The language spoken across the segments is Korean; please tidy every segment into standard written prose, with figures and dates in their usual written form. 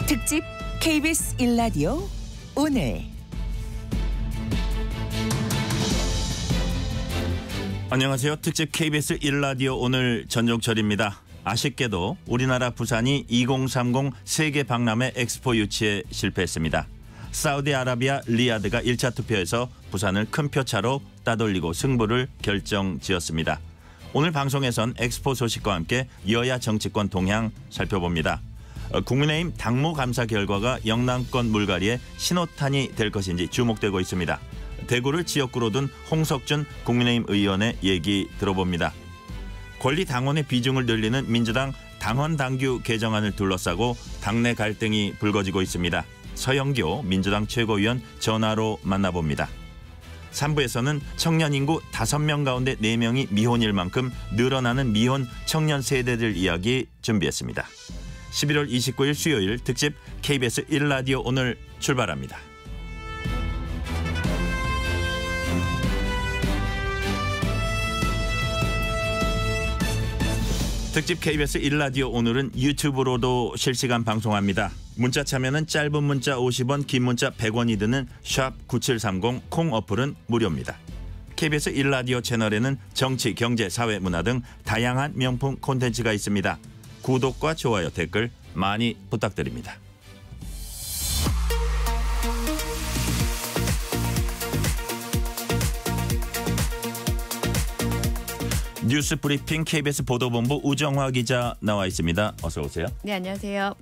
특집 KBS 1라디오 오늘. 안녕하세요. 특집 KBS 1라디오 오늘 전종철입니다. 아쉽게도 우리나라 부산이 2030 세계 박람회 엑스포 유치에 실패했습니다. 사우디아라비아 리야드가 1차 투표에서 부산을 큰 표차로 따돌리고 승부를 결정지었습니다. 오늘 방송에선 엑스포 소식과 함께 여야 정치권 동향 살펴봅니다. 국민의힘 당무 감사 결과가 영남권 물갈이에 신호탄이 될 것인지 주목되고 있습니다. 대구를 지역구로 둔 홍석준 국민의힘 의원의 얘기 들어봅니다. 권리 당원의 비중을 늘리는 민주당 당헌 당규 개정안을 둘러싸고 당내 갈등이 불거지고 있습니다. 서영교 민주당 최고위원 전화로 만나봅니다. 3부에서는 청년 인구 5명 가운데 4명이 미혼일 만큼 늘어나는 미혼 청년 세대들 이야기 준비했습니다. 11월 29일 수요일 특집 KBS 1라디오 오늘 출발합니다. 특집 KBS 1라디오 오늘은 유튜브로도 실시간 방송합니다. 문자 참여는 짧은 문자 50원, 긴 문자 100원이 드는 샵 9730 콩 어플은 무료입니다. KBS 1라디오 채널에는 정치, 경제, 사회, 문화 등 다양한 명품 콘텐츠가 있습니다. 구독과 좋아요, 댓글 많이 부탁드립니다. 뉴스 브리핑 KBS 보도본부 우정화 기자 나와 있습니다. 어서 오세요. 네, 안녕하세요.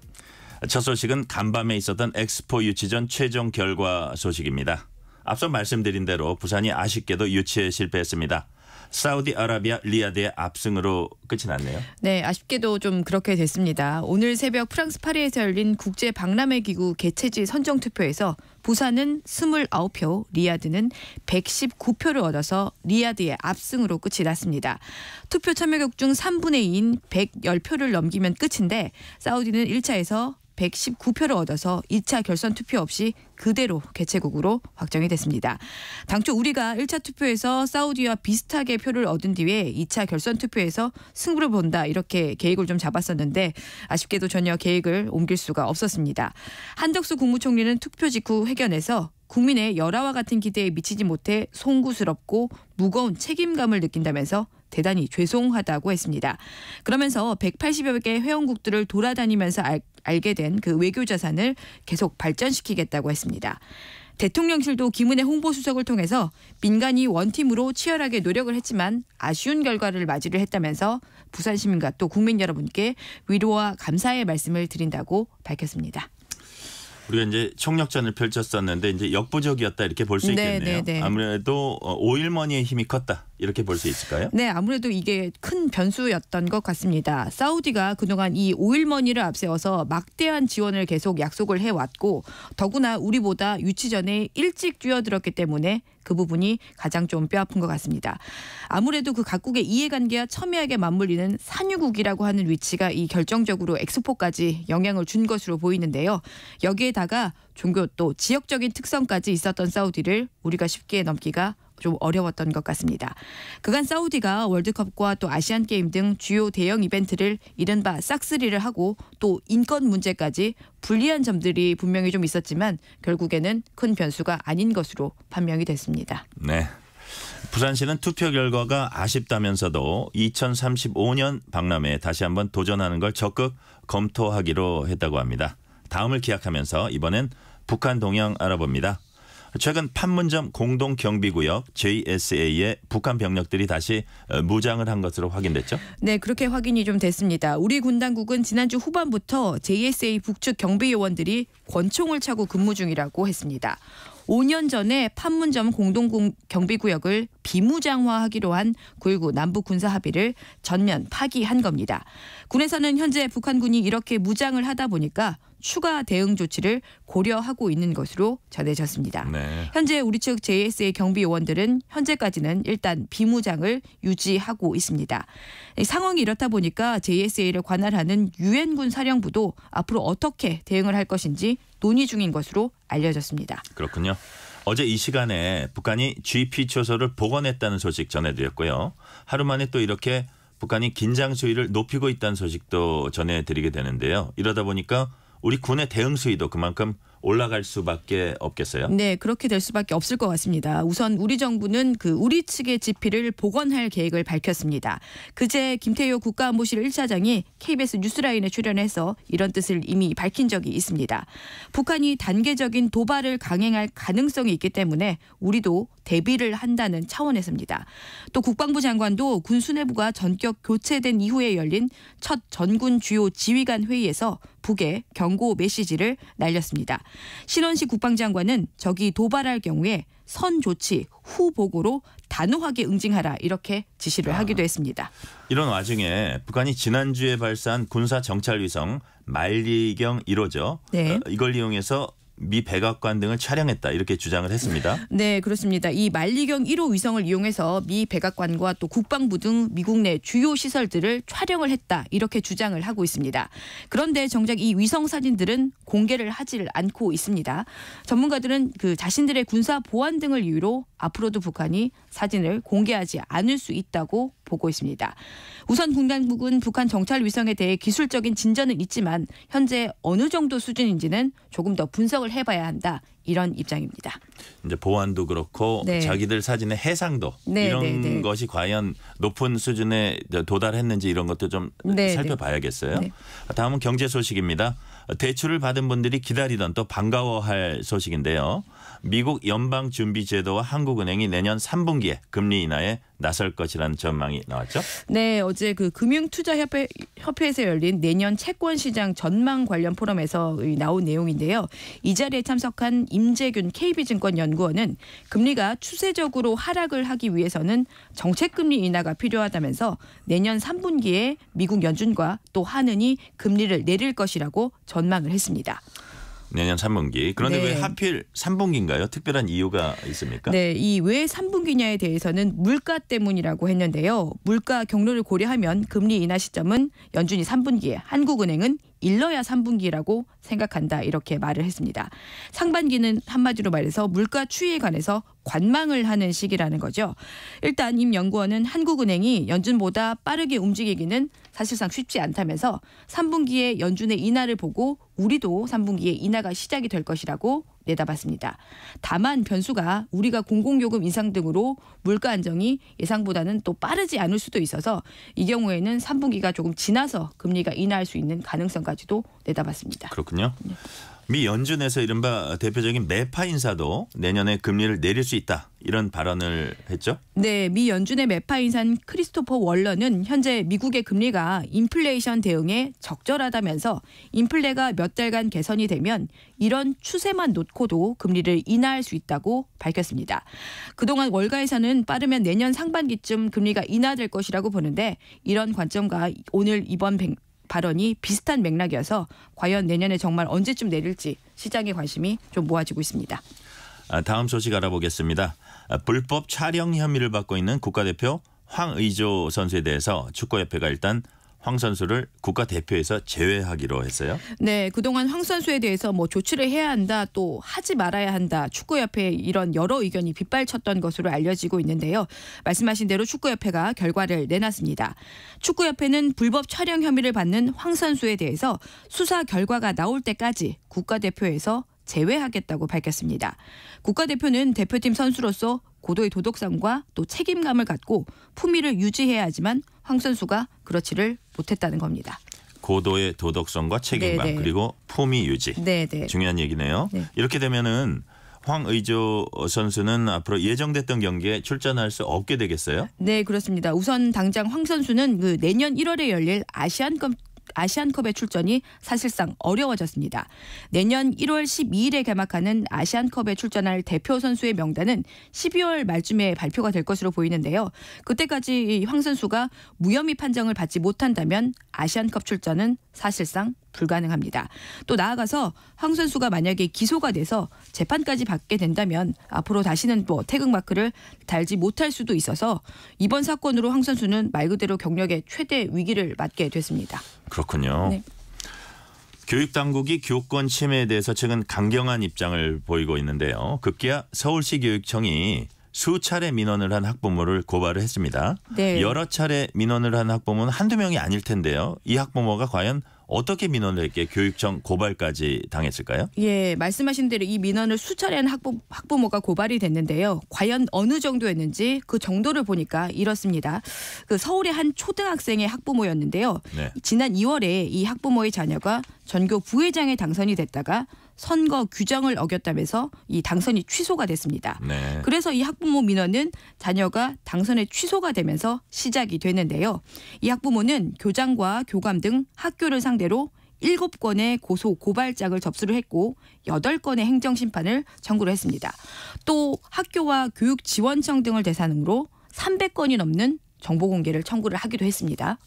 첫 소식은 간밤에 있었던 엑스포 유치전 최종 결과 소식입니다. 앞서 말씀드린 대로 부산이 아쉽게도 유치에 실패했습니다. 사우디아라비아 리야드의 압승으로 끝이 났네요. 네, 아쉽게도 좀 그렇게 됐습니다. 오늘 새벽 프랑스 파리에서 열린 국제 박람회 기구 개최지 선정 투표에서 부산은 29표, 리야드는 119표를 얻어서 리야드의 압승으로 끝이 났습니다. 투표 참여국 중 3분의 2인 110표를 넘기면 끝인데 사우디는 1차에서 119표를 얻어서 2차 결선 투표 없이 그대로 개최국으로 확정이 됐습니다. 당초 우리가 1차 투표에서 사우디와 비슷하게 표를 얻은 뒤에 2차 결선 투표에서 승부를 본다 이렇게 계획을 좀 잡았었는데 아쉽게도 전혀 계획을 옮길 수가 없었습니다. 한덕수 국무총리는 투표 직후 회견에서 국민의 열화와 같은 기대에 미치지 못해 송구스럽고 무거운 책임감을 느낀다면서 대단히 죄송하다고 했습니다. 그러면서 180여 개 회원국들을 돌아다니면서 알게 된 그 외교 자산을 계속 발전시키겠다고 했습니다. 대통령실도 김은혜 홍보수석을 통해서 민간이 원팀으로 치열하게 노력을 했지만 아쉬운 결과를 맞이를 했다면서 부산 시민과 또 국민 여러분께 위로와 감사의 말씀을 드린다고 밝혔습니다. 우리가 이제 총력전을 펼쳤었는데 이제 역부족이었다 이렇게 볼 수 있겠네요. 네. 아무래도 오일머니의 힘이 컸다 이렇게 볼 수 있을까요? 네, 아무래도 이게 큰 변수였던 것 같습니다. 사우디가 그동안 이 오일머니를 앞세워서 막대한 지원을 계속 약속을 해왔고 더구나 우리보다 유치 전에 일찍 뛰어들었기 때문에 그 부분이 가장 좀 뼈아픈 것 같습니다. 아무래도 그 각국의 이해관계와 첨예하게 맞물리는 산유국이라고 하는 위치가 이 결정적으로 엑스포까지 영향을 준 것으로 보이는데요. 여기에다가 종교 또 지역적인 특성까지 있었던 사우디를 우리가 쉽게 넘기가 좀 어려웠던 것 같습니다. 그간 사우디가 월드컵과 또 아시안게임 등 주요 대형 이벤트를 이른바 싹쓸이를 하고 또 인권 문제까지 불리한 점들이 분명히 좀 있었지만 결국에는 큰 변수가 아닌 것으로 판명이 됐습니다. 네. 부산시는 투표 결과가 아쉽다면서도 2035년 박람회에 다시 한번 도전하는 걸 적극 검토하기로 했다고 합니다. 다음을 기약하면서 이번엔 북한 동향 알아봅니다. 최근 판문점 공동경비구역 JSA에 북한 병력들이 다시 무장을 한 것으로 확인됐죠? 네, 그렇게 확인이 좀 됐습니다. 우리 군 당국은 지난주 후반부터 JSA 북측 경비요원들이 권총을 차고 근무 중이라고 했습니다. 5년 전에 판문점 공동경비구역을 비무장화하기로 한 9.19 남북군사합의를 전면 파기한 겁니다. 군에서는 현재 북한군이 이렇게 무장을 하다 보니까 추가 대응 조치를 고려하고 있는 것으로 전해졌습니다. 네. 현재 우리 측 JSA 경비요원들은 현재까지는 일단 비무장을 유지하고 있습니다. 상황이 이렇다 보니까 JSA를 관할하는 유엔군 사령부도 앞으로 어떻게 대응을 할 것인지 논의 중인 것으로 알려졌습니다. 그렇군요. 어제 이 시간에 북한이 GP초소를 복원했다는 소식 전해드렸고요. 하루 만에 또 이렇게 북한이 긴장 수위를 높이고 있다는 소식도 전해드리게 되는데요. 이러다 보니까 우리 군의 대응 수위도 그만큼 올라갈 수밖에 없겠어요. 네, 그렇게 될 수밖에 없을 것 같습니다. 우선 우리 정부는 우리 측의 지피를 복원할 계획을 밝혔습니다. 그제 김태효 국가안보실 1차장이 KBS 뉴스라인에 출연해서 이런 뜻을 이미 밝힌 적이 있습니다. 북한이 단계적인 도발을 강행할 가능성이 있기 때문에 우리도 대비를 한다는 차원에서입니다. 또 국방부 장관도 군 수뇌부가 전격 교체된 이후에 열린 첫 전군 주요 지휘관 회의에서 북에 경고 메시지를 날렸습니다. 신원식 국방장관은 적이 도발할 경우에 선 조치 후 보고로 단호하게 응징하라 이렇게 지시를 하기도 했습니다. 이런 와중에 북한이 지난주에 발사한 군사 정찰 위성 만리경 1호죠. 네. 이걸 이용해서 미 백악관 등을 촬영했다 이렇게 주장을 했습니다. 네, 그렇습니다. 이 만리경 1호 위성을 이용해서 미 백악관과 또 국방부 등 미국 내 주요 시설들을 촬영을 했다 이렇게 주장을 하고 있습니다. 그런데 정작 이 위성 사진들은 공개를 하질 않고 있습니다. 전문가들은 자신들의 군사 보안 등을 이유로 앞으로도 북한이 사진을 공개하지 않을 수 있다고 보고 있습니다. 우선 국방부는 북한 정찰 위성에 대해 기술적인 진전은 있지만 현재 어느 정도 수준인지는 조금 더 분석을 해봐야 한다. 이런 입장입니다. 이제 보안도 그렇고 네. 자기들 사진의 해상도 네, 이런 네. 것이 과연 높은 수준에 도달했는지 이런 것도 좀 네, 살펴봐야겠어요. 네. 다음은 경제 소식입니다. 대출을 받은 분들이 기다리던 또 반가워할 소식인데요. 미국 연방준비제도와 한국은행이 내년 3분기에 금리 인하에 나설 것이라는 전망이 나왔죠. 네, 어제 금융투자협회에서 열린 내년 채권시장 전망 관련 포럼에서 나온 내용인데요. 이 자리에 참석한 임재균 KB증권 연구원은 금리가 추세적으로 하락을 하기 위해서는 정책금리 인하가 필요하다면서 내년 3분기에 미국 연준과 또 한은이 금리를 내릴 것이라고 전망을 했습니다. 내년 3분기. 그런데 네. 왜 하필 3분기인가요? 특별한 이유가 있습니까? 네, 이 왜 3분기냐에 대해서는 물가 때문이라고 했는데요. 물가 경로를 고려하면 금리 인하 시점은 연준이 3분기에, 한국은행은 일러야 3분기라고 생각한다 이렇게 말을 했습니다. 상반기는 한마디로 말해서 물가 추이에 관해서 관망을 하는 시기라는 거죠. 일단 임 연구원은 한국은행이 연준보다 빠르게 움직이기는 사실상 쉽지 않다면서 3분기에 연준의 인하를 보고 우리도 3분기에 인하가 시작이 될 것이라고 내다봤습니다. 다만 변수가 우리가 공공요금 인상 등으로 물가 안정이 예상보다는 또 빠르지 않을 수도 있어서 이 경우에는 3분기가 조금 지나서 금리가 인하할 수 있는 가능성까지도 내다봤습니다. 그렇군요. 네. 미 연준에서 이른바 대표적인 매파 인사도 내년에 금리를 내릴 수 있다. 이런 발언을 했죠. 네, 미 연준의 매파 인사인 크리스토퍼 월러는 현재 미국의 금리가 인플레이션 대응에 적절하다면서 인플레가 몇 달간 개선이 되면 이런 추세만 놓고도 금리를 인하할 수 있다고 밝혔습니다. 그동안 월가에서는 빠르면 내년 상반기쯤 금리가 인하될 것이라고 보는데 이런 관점과 오늘 이번 발언이 비슷한 맥락이어서 과연 내년에 정말 언제쯤 내릴지 시장의 관심이 좀 모아지고 있습니다. 다음 소식 알아보겠습니다. 불법 촬영 혐의를 받고 있는 국가대표 황의조 선수에 대해서 축구협회가 일단 황 선수를 국가대표에서 제외하기로 했어요. 네, 그동안 황 선수에 대해서 조치를 해야 한다, 또 하지 말아야 한다. 축구협회 이런 여러 의견이 빗발쳤던 것으로 알려지고 있는데요. 말씀하신 대로 축구협회가 결과를 내놨습니다. 축구협회는 불법 촬영 혐의를 받는 황 선수에 대해서 수사 결과가 나올 때까지 국가대표에서 제외하겠다고 밝혔습니다. 국가대표는 대표팀 선수로서 고도의 도덕성과 또 책임감을 갖고 품위를 유지해야 하지만 황 선수가 그렇지를 못했다는 겁니다. 고도의 도덕성과 책임감 네네. 그리고 품위 유지. 네네. 중요한 얘기네요. 네. 이렇게 되면은 황의조 선수는 앞으로 예정됐던 경기에 출전할 수 없게 되겠어요? 네, 그렇습니다. 우선 당장 황 선수는 내년 1월에 열릴 아시안컵의 출전이 사실상 어려워졌습니다. 내년 1월 12일에 개막하는 아시안컵에 출전할 대표 선수의 명단은 12월 말쯤에 발표가 될 것으로 보이는데요. 그때까지 황 선수가 무혐의 판정을 받지 못한다면 아시안컵 출전은 사실상 불가능합니다. 또 나아가서 황 선수가 만약에 기소가 돼서 재판까지 받게 된다면 앞으로 다시는 태극마크를 달지 못할 수도 있어서 이번 사건으로 황 선수는 말 그대로 경력의 최대 위기를 맞게 됐습니다. 그렇군요. 네. 교육당국이 교권 침해에 대해서 최근 강경한 입장을 보이고 있는데요. 급기야 서울시 교육청이 수차례 민원을 한 학부모를 고발을 했습니다. 네. 여러 차례 민원을 한 학부모는 한두 명이 아닐 텐데요. 이 학부모가 과연 어떻게 민원을 했기에 교육청 고발까지 당했을까요? 예, 말씀하신 대로 이 민원을 수차례 학부모가 고발이 됐는데요. 과연 어느 정도였는지 그 정도를 보니까 이렇습니다. 그 서울의 한 초등학생의 학부모였는데요. 네. 지난 2월에 이 학부모의 자녀가 전교 부회장에 당선이 됐다가 선거 규정을 어겼다면서 이 당선이 취소가 됐습니다. 네. 그래서 이 학부모 민원은 자녀가 당선에 취소가 되면서 시작이 됐는데요. 이 학부모는 교장과 교감 등 학교를 상대로 7건의 고소 고발장을 접수를 했고 8건의 행정심판을 청구를 했습니다. 또 학교와 교육지원청 등을 대상으로 300건이 넘는 정보 공개를 청구를 하기도 했습니다.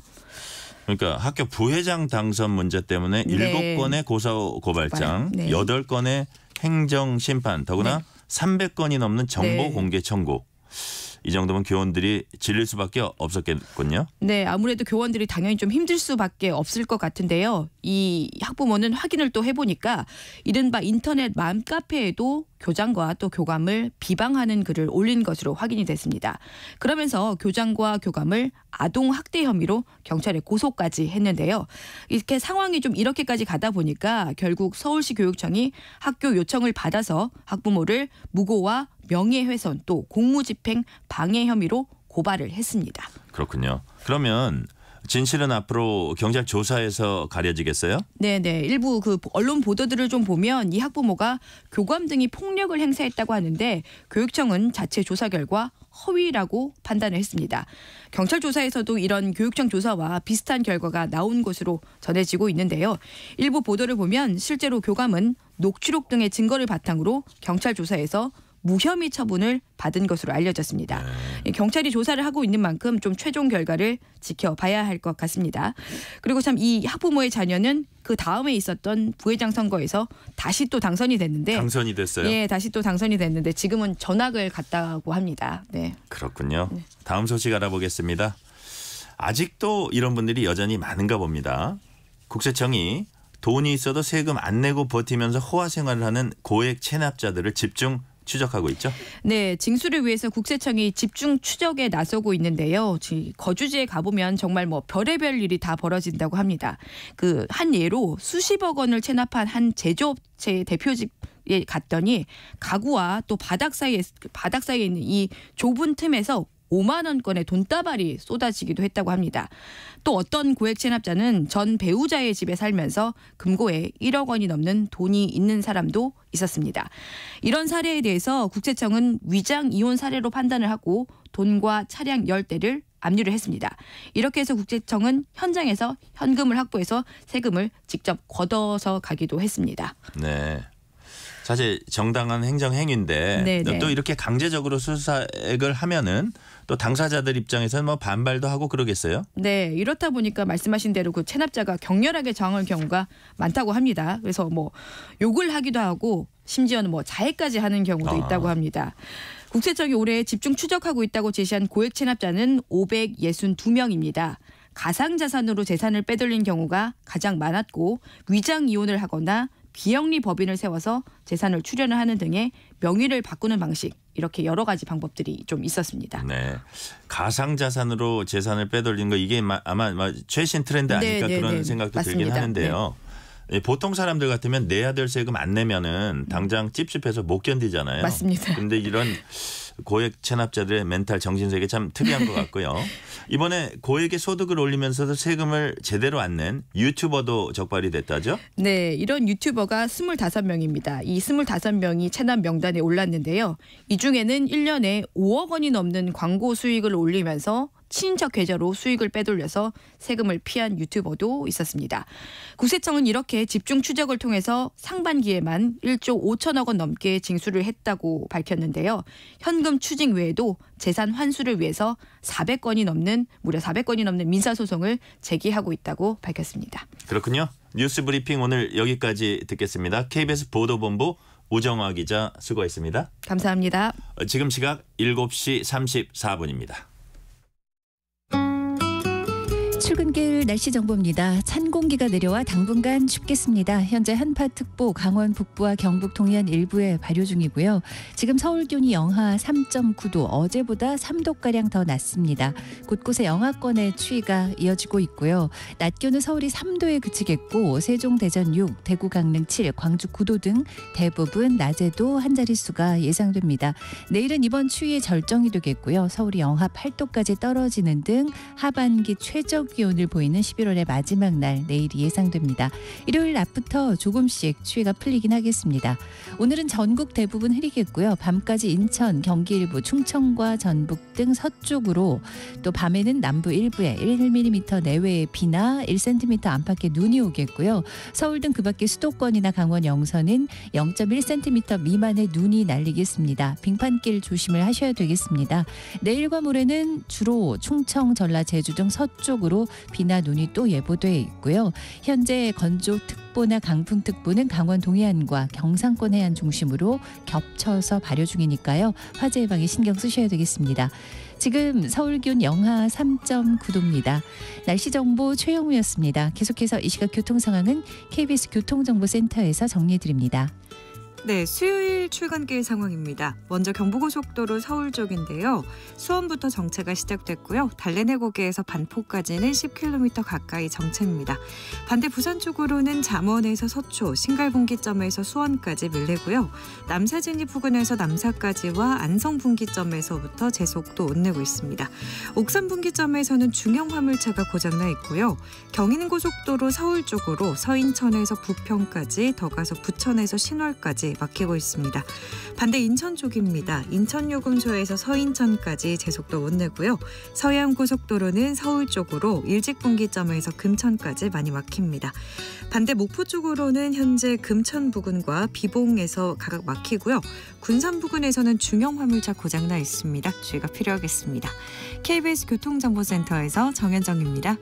그러니까 학교 부회장 당선 문제 때문에 네. 7건의 고소 고발장, 네. 8건의 행정 심판, 더구나 네. 300건이 넘는 정보 네. 공개 청구. 이 정도면 교원들이 질릴 수밖에 없었겠군요. 네, 아무래도 교원들이 당연히 좀 힘들 수밖에 없을 것 같은데요. 이 학부모는 확인을 또 해보니까 이른바 인터넷 맘카페에도 교장과 또 교감을 비방하는 글을 올린 것으로 확인이 됐습니다. 그러면서 교장과 교감을 아동학대 혐의로 경찰에 고소까지 했는데요. 이렇게 상황이 좀 이렇게까지 가다 보니까 결국 서울시 교육청이 학교 요청을 받아서 학부모를 무고와 명예훼손 또 공무집행 방해 혐의로 고발을 했습니다. 그렇군요. 그러면 진실은 앞으로 경찰 조사에서 가려지겠어요? 네네. 일부 그 언론 보도들을 좀 보면 이 학부모가 교감 등이 폭력을 행사했다고 하는데 교육청은 자체 조사 결과 허위라고 판단을 했습니다. 경찰 조사에서도 이런 교육청 조사와 비슷한 결과가 나온 것으로 전해지고 있는데요. 일부 보도를 보면 실제로 교감은 녹취록 등의 증거를 바탕으로 경찰 조사에서 무혐의 처분을 받은 것으로 알려졌습니다. 경찰이 조사를 하고 있는 만큼 좀 최종 결과를 지켜봐야 할 것 같습니다. 그리고 참 이 학부모의 자녀는 그 다음에 있었던 부회장 선거에서 다시 또 당선이 됐는데 당선이 됐어요? 예, 다시 또 당선이 됐는데 지금은 전학을 갔다고 합니다. 네. 그렇군요. 다음 소식 알아보겠습니다. 아직도 이런 분들이 여전히 많은가 봅니다. 국세청이 돈이 있어도 세금 안 내고 버티면서 호화 생활을 하는 고액 체납자들을 집중 추적하고 있죠. 네, 징수를 위해서 국세청이 집중 추적에 나서고 있는데요. 거주지에 가보면 정말 뭐 별의별 일이 다 벌어진다고 합니다. 그 한 예로 수십억 원을 체납한 한 제조업체 대표집에 갔더니 가구와 또 바닥 사이에 있는 이 좁은 틈에서 5만 원권의 돈다발이 쏟아지기도 했다고 합니다. 또 어떤 고액 체납자는 전 배우자의 집에 살면서 금고에 1억 원이 넘는 돈이 있는 사람도 있었습니다. 이런 사례에 대해서 국세청은 위장 이혼 사례로 판단을 하고 돈과 차량 10대를 압류를 했습니다. 이렇게 해서 국세청은 현장에서 현금을 확보해서 세금을 직접 걷어서 가기도 했습니다. 네. 사실 정당한 행정 행위인데 네네. 또 이렇게 강제적으로 수사액을 하면은 또 당사자들 입장에서는 뭐 반발도 하고 그러겠어요. 네, 이렇다 보니까 말씀하신 대로 그 체납자가 격렬하게 저항할 경우가 많다고 합니다. 그래서 뭐 욕을 하기도 하고 심지어는 뭐 자해까지 하는 경우도 있다고 합니다. 국세청이 올해 집중 추적하고 있다고 제시한 고액 체납자는 562명입니다. 가상자산으로 재산을 빼돌린 경우가 가장 많았고 위장 이혼을 하거나 비영리 법인을 세워서 재산을 출연을 하는 등의 명의를 바꾸는 방식 이렇게 여러 가지 방법들이 좀 있었습니다. 네, 가상자산으로 재산을 빼돌린 거 이게 아마 최신 트렌드 아닐까 그런 생각도 맞습니다. 들긴 하는데요. 네. 보통 사람들 같으면 내야 될 세금 안 내면은 당장 찝찝해서 못 견디잖아요. 맞습니다. 그런데 이런 고액 체납자들의 멘탈 정신세계 참 특이한 것 같고요. 이번에 고액의 소득을 올리면서도 세금을 제대로 안 낸 유튜버도 적발이 됐다죠? 네, 이런 유튜버가 25명입니다. 이 25명이 체납 명단에 올랐는데요. 이 중에는 1년에 5억 원이 넘는 광고 수익을 올리면서 친인척 계좌로 수익을 빼돌려서 세금을 피한 유튜버도 있었습니다. 국세청은 이렇게 집중 추적을 통해서 상반기에만 1조 5천억 원 넘게 징수를 했다고 밝혔는데요. 현금 추징 외에도 재산 환수를 위해서 무려 400건이 넘는 민사소송을 제기하고 있다고 밝혔습니다. 그렇군요. 뉴스 브리핑 오늘 여기까지 듣겠습니다. KBS 보도본부 우정화 기자 수고했습니다. 감사합니다. 지금 시각 7시 34분입니다. 출근길 날씨 정보입니다. 찬 공기가 내려와 당분간 춥겠습니다. 현재 한파특보 강원 북부와 경북 동해안 일부에 발효 중이고요. 지금 서울 기온이 영하 3.9도, 어제보다 3도가량 더 낮습니다. 곳곳에 영하권의 추위가 이어지고 있고요. 낮 기온은 서울이 3도에 그치겠고 세종, 대전 6, 대구, 강릉 7, 광주 9도 등 대부분 낮에도 한 자릿수가 예상됩니다. 내일은 이번 추위의 절정이 되겠고요. 서울이 영하 8도까지 떨어지는 등 하반기 최저 기온을 보이는 11월의 마지막 날 내일이 예상됩니다. 일요일 낮부터 조금씩 추위가 풀리긴 하겠습니다. 오늘은 전국 대부분 흐리겠고요. 밤까지 인천, 경기 일부, 충청과 전북 등 서쪽으로 또 밤에는 남부 일부에 1mm 내외의 비나 1cm 안팎의 눈이 오겠고요. 서울 등 그 밖의 수도권이나 강원 영서는 0.1cm 미만의 눈이 날리겠습니다. 빙판길 조심을 하셔야 되겠습니다. 내일과 모레는 주로 충청, 전라, 제주 등 서쪽으로 비나 눈이 또 예보돼 있고요. 현재 건조특보나 강풍특보는 강원 동해안과 경상권 해안 중심으로 겹쳐서 발효 중이니까요. 화재 예방에 신경 쓰셔야 되겠습니다. 지금 서울 기온 영하 3.9도입니다. 날씨 정보 최영우였습니다. 계속해서 이 시각 교통 상황은 KBS 교통정보센터에서 정리해 드립니다. 네, 수요일 출근길 상황입니다. 먼저 경부고속도로 서울 쪽인데요. 수원부터 정체가 시작됐고요. 달래내고개에서 반포까지는 10km 가까이 정체입니다. 반대 부산 쪽으로는 잠원에서 서초, 신갈분기점에서 수원까지 밀리고요. 남사진이 부근에서 남사까지와 안성분기점에서부터 제속도 못 내고 있습니다. 옥산분기점에서는 중형 화물차가 고장나 있고요. 경인고속도로 서울 쪽으로 서인천에서 부평까지, 더 가서 부천에서 신월까지 막히고 있습니다. 반대 인천 쪽입니다. 인천요금소에서 서인천까지 제속도 못 내고요. 서해안고속도로는 서울 쪽으로 일직분기점에서 금천까지 많이 막힙니다. 반대 목포 쪽으로는 현재 금천 부근과 비봉에서 각각 막히고요. 군산 부근에서는 중형 화물차 고장나 있습니다. 주의가 필요하겠습니다. KBS 교통정보센터에서 정현정입니다.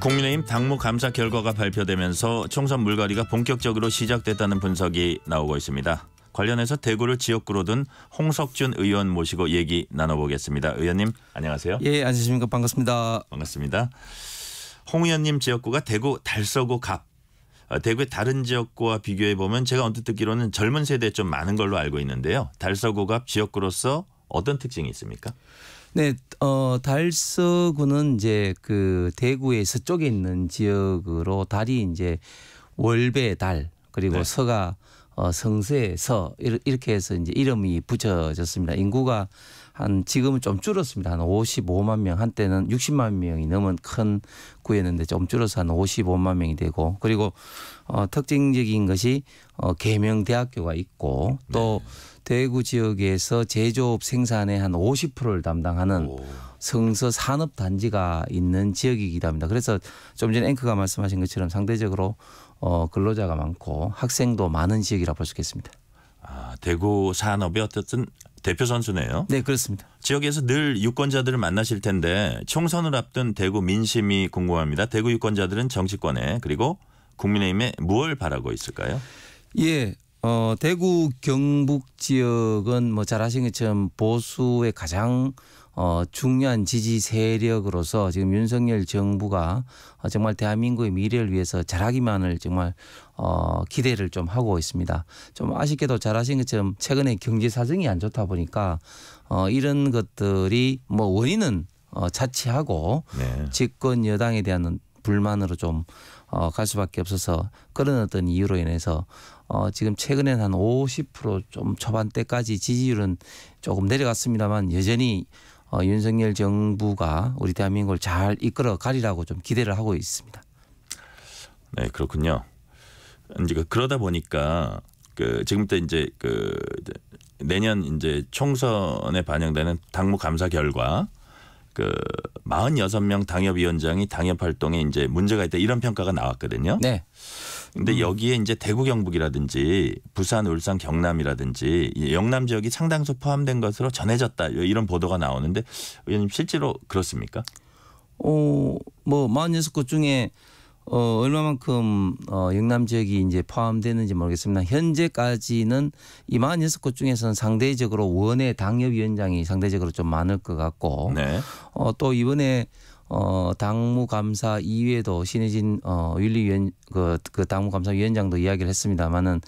국민의힘 당무 감사 결과가 발표되면서 총선 물갈이가 본격적으로 시작됐다는 분석이 나오고 있습니다. 관련해서 대구를 지역구로 둔 홍석준 의원 모시고 얘기 나눠보겠습니다. 의원님 안녕하세요. 예, 안녕하십니까. 반갑습니다. 반갑습니다. 홍 의원님 지역구가 대구 달서구 갑. 대구의 다른 지역구와 비교해 보면 제가 언뜻 듣기로는 젊은 세대에 좀 많은 걸로 알고 있는데요. 달서구 갑 지역구로서 어떤 특징이 있습니까? 네, 달서구는 이제 그 대구의 서쪽에 있는 지역으로 달이 이제 월배 달 그리고 네. 서가 성서의 서 이렇게 해서 이제 이름이 붙여졌습니다. 인구가 지금은 좀 줄었습니다. 한 55만 명, 한때는 60만 명이 넘은 큰 구였는데 좀 줄어서 한 55만 명이 되고, 그리고 특징적인 것이 계명대학교가 있고 또 대구 지역에서 제조업 생산의 한 50%를 담당하는 성서 산업단지가 있는 지역이기도 합니다. 그래서 좀 전에 앵커가 말씀하신 것처럼 상대적으로 근로자가 많고 학생도 많은 지역이라고 볼 수 있겠습니다. 대구 산업의 어쨌든 대표 선수네요. 네, 그렇습니다. 지역에서 늘 유권자들을 만나실 텐데 총선을 앞둔 대구 민심이 궁금합니다. 대구 유권자들은 정치권에 그리고 국민의힘에 무엇을 바라고 있을까요? 예. 대구 경북 지역은 뭐 잘 아시는 것처럼 보수의 가장 중요한 지지 세력으로서 지금 윤석열 정부가 정말 대한민국의 미래를 위해서 잘하기만을 정말 기대를 좀 하고 있습니다. 좀 아쉽게도 잘 아시는 것처럼 최근에 경제 사정이 안 좋다 보니까 이런 것들이 뭐 원인은 자치하고 네. 집권 여당에 대한 불만으로 좀 갈 수밖에 없어서 그런 어떤 이유로 인해서 지금 최근에는 한 50% 좀 초반대까지 지지율은 조금 내려갔습니다만 여전히 윤석열 정부가 우리 대한민국을 잘 이끌어 가리라고 좀 기대를 하고 있습니다. 네, 그렇군요. 이제 그러다 보니까 지금부터 이제 내년 이제 총선에 반영되는 당무 감사 결과 46명 당협위원장이 당협 활동에 이제 문제가 있다 이런 평가가 나왔거든요. 네. 근데 여기에 이제 대구 경북이라든지 부산 울산 경남이라든지 영남 지역이 상당수 포함된 것으로 전해졌다 이런 보도가 나오는데 의원님 실제로 그렇습니까? 뭐 46곳 중에 얼마만큼 영남 지역이 이제 포함되는지 모르겠습니다. 현재까지는 이 46곳 중에서는 상대적으로 원외 당협위원장이 상대적으로 좀 많을 것 같고 네. 또 이번에 당무감사 이외에도 신혜진 윤리위원 그 당무감사위원장도 이야기를 했습니다만은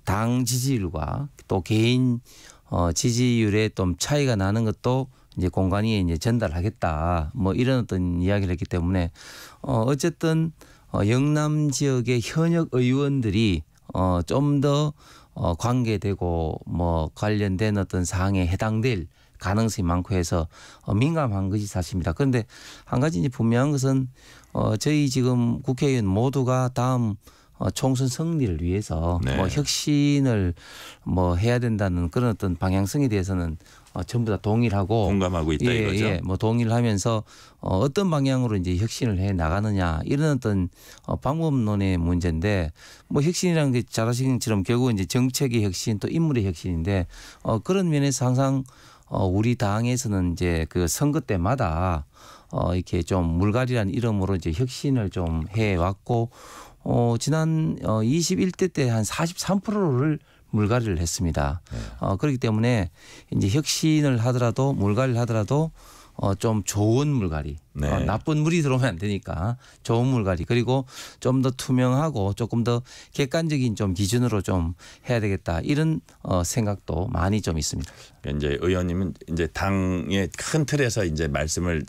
당 지지율과 또 개인 지지율에 좀 차이가 나는 것도 이제 공간위에 이제 전달하겠다 뭐 이런 어떤 이야기를 했기 때문에 어쨌든 영남 지역의 현역 의원들이 좀 더 관계되고 뭐 관련된 어떤 사항에 해당될 가능성이 많고 해서 민감한 것이 사실입니다. 그런데 한 가지 이제 분명한 것은 저희 지금 국회의원 모두가 다음 총선 승리를 위해서 네. 뭐 혁신을 뭐 해야 된다는 그런 어떤 방향성에 대해서는 전부 다 동일하고 공감하고 있다 이거죠. 예, 뭐 동의를 하면서 어떤 방향으로 이제 혁신을 해 나가느냐 이런 어떤 방법론의 문제인데 뭐 혁신이라는 게 잘 아시는 것처럼 결국은 이제 정책의 혁신 또 인물의 혁신인데 그런 면에서 항상 우리 당에서는 이제 그 선거 때마다 이렇게 좀 물갈이라는 이름으로 이제 혁신을 좀 해왔고 지난 21대 때 한 43%를 물갈이를 했습니다. 네. 그렇기 때문에 이제 혁신을 하더라도 물갈이를 하더라도 좀 좋은 물갈이, 네. 나쁜 물이 들어오면 안 되니까 좋은 물갈이 그리고 좀 더 투명하고 조금 더 객관적인 좀 기준으로 좀 해야 되겠다 이런 생각도 많이 좀 있습니다. 이제 의원님은 이제 당의 큰 틀에서 이제 말씀을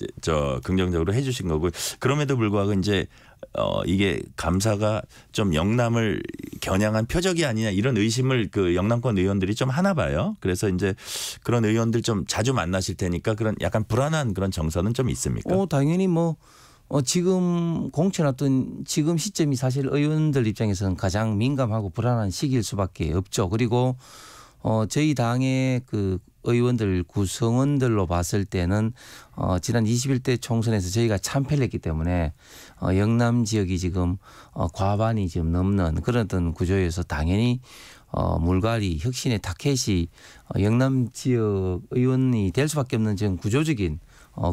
긍정적으로 해주신 거고 그럼에도 불구하고 이제 이게 감사가 좀 영남을 겨냥한 표적이 아니냐 이런 의심을 그 영남권 의원들이 좀 하나 봐요. 그래서 이제 그런 의원들 좀 자주 만나실 테니까 그런 약간 불안한 그런 정서는 좀 있습니까? 당연히 뭐 지금 공천했던 지금 시점이 사실 의원들 입장에서는 가장 민감하고 불안한 시기일 수밖에 없죠. 그리고 저희 당의 그 의원들 구성원들로 봤을 때는 지난 21대 총선에서 저희가 참패를 했기 때문에 영남 지역이 지금 과반이 지금 넘는 그런 어떤 구조에서 당연히 물갈이 혁신의 타켓이 영남 지역 의원이 될 수밖에 없는 지금 구조적인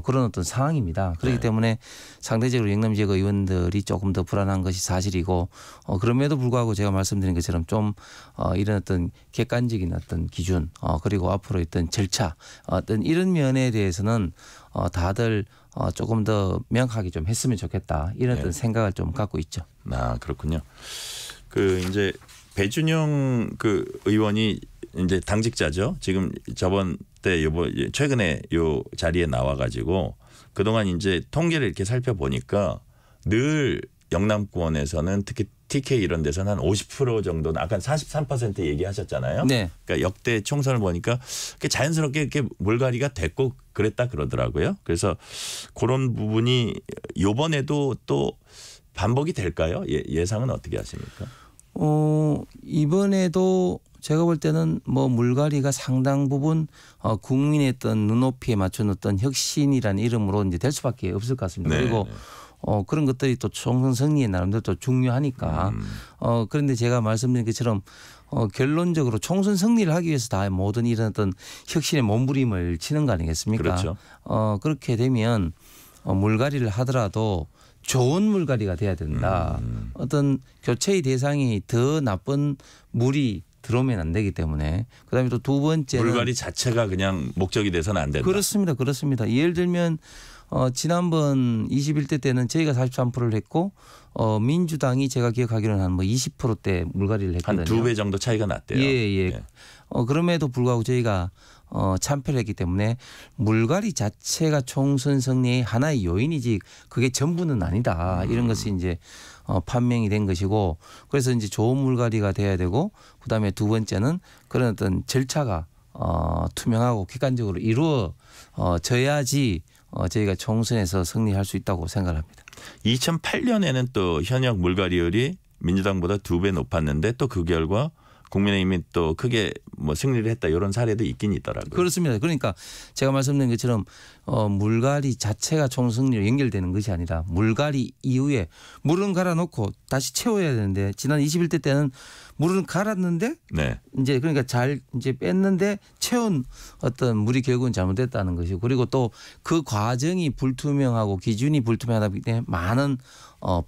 그런 어떤 상황입니다. 그렇기 네. 때문에 상대적으로 영남 지역 의원들이 조금 더 불안한 것이 사실이고 그럼에도 불구하고 제가 말씀드린 것처럼 좀 이런 어떤 객관적인 어떤 기준 그리고 앞으로 있던 절차 어떤 이런 면에 대해서는 다들 조금 더 명확하게 좀 했으면 좋겠다 이런 어떤 네. 생각을 좀 갖고 있죠. 아 그렇군요. 그 이제 배준영 그 의원이 이제 당직자죠. 지금 저번 때 최근에 요 자리에 나와가지고 그동안 이제 통계를 이렇게 살펴보니까 늘 영남권에서는 특히 TK 이런 데서는 한 50% 정도는 아까 43% 얘기하셨잖아요. 네. 그러니까 역대 총선을 보니까 자연스럽게 이렇게 물갈이가 됐고 그랬다 그러더라고요. 그래서 그런 부분이 이번에도 또 반복이 될까요? 예상은 어떻게 하십니까? 이번에도 제가 볼 때는 뭐 물갈이가 상당 부분 국민의 어떤 눈높이에 맞춘 어떤 혁신이라는 이름으로 이제 될 수밖에 없을 것 같습니다. 네. 그리고 그런 것들이 또 총선 승리에 나름대로 또 중요하니까 그런데 제가 말씀드린 것처럼 결론적으로 총선 승리를 하기 위해서 다 모든 이런 어떤 혁신의 몸부림을 치는 거 아니겠습니까? 그렇죠. 그렇게 되면 물갈이를 하더라도 좋은 물갈이가 돼야 된다. 어떤 교체의 대상이 더 나쁜 물이 들어오면 안 되기 때문에 그다음에 또 두 번째는 물갈이 자체가 그냥 목적이 돼서는 안 된다. 그렇습니다. 그렇습니다. 예를 들면 지난번 21대 때는 저희가 43%를 했고 민주당이 제가 기억하기로는 한 뭐 20%대 물갈이를 했거든요. 한 2배 정도 차이가 났대요. 예. 네. 그럼에도 불구하고 저희가 참패를 했기 때문에 물갈이 자체가 총선 승리의 하나의 요인이지 그게 전부는 아니다. 이런 것이 이제 판명이 된 것이고 그래서 이제 좋은 물갈이가 돼야 되고 그다음에 두 번째는 그런 어떤 절차가 투명하고 객관적으로 이루어져야지 저희가 총선에서 승리할 수 있다고 생각합니다. 2008년에는 또 현역 물갈이율이 민주당보다 2배 높았는데 또 그 결과 국민의힘이 또 크게 뭐 승리를 했다 이런 사례도 있긴 있더라고요. 그렇습니다. 그러니까 제가 말씀드린 것처럼 물갈이 자체가 총승리로 연결되는 것이 아니라 물갈이 이후에 물은 갈아놓고 다시 채워야 되는데 지난 21대 때는 물은 갈았는데 네. 이제 그러니까 잘 이제 뺐는데 채운 어떤 물이 결국은 잘못됐다는 것이고 그리고 또 그 과정이 불투명하고 기준이 불투명하다 보기 때문에 많은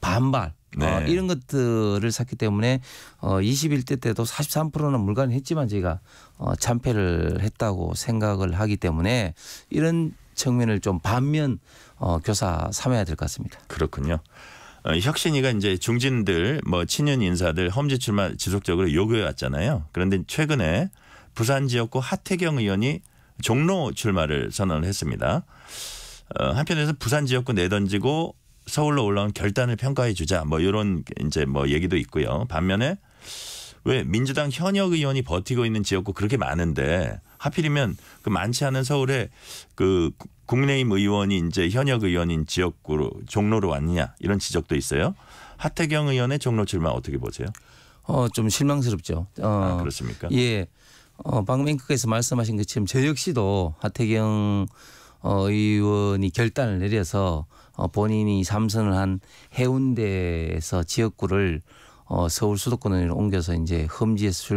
반발 네. 이런 것들을 샀기 때문에 21대 때도 43%는 물갈이 했지만 저희가 참패를 했다고 생각을 하기 때문에 이런 측면을 좀 반면 교사 삼아야 될 것 같습니다. 그렇군요. 혁신위가 이제 중진들 뭐 친윤 인사들 험지 출마 지속적으로 요구해 왔잖아요. 그런데 최근에 부산 지역구 하태경 의원이 종로 출마를 선언을 했습니다. 한편에서 부산 지역구 내던지고 서울로 올라온 결단을 평가해 주자 뭐 이런 이제 뭐 얘기도 있고요. 반면에 왜 민주당 현역 의원이 버티고 있는 지역구 그렇게 많은데 하필이면 그 많지 않은 서울에 그 국민의힘 의원이 이제 현역 의원인 지역구로 종로로 왔느냐 이런 지적도 있어요. 하태경 의원의 종로 출마 어떻게 보세요? 좀 실망스럽죠. 그렇습니까? 예. 방금 앵커께서 말씀하신 것처럼 저 역시도 하태경 의원이 결단을 내려서 본인이 삼선을 한 해운대에서 지역구를 서울 수도권으로 옮겨서 이제 험지에서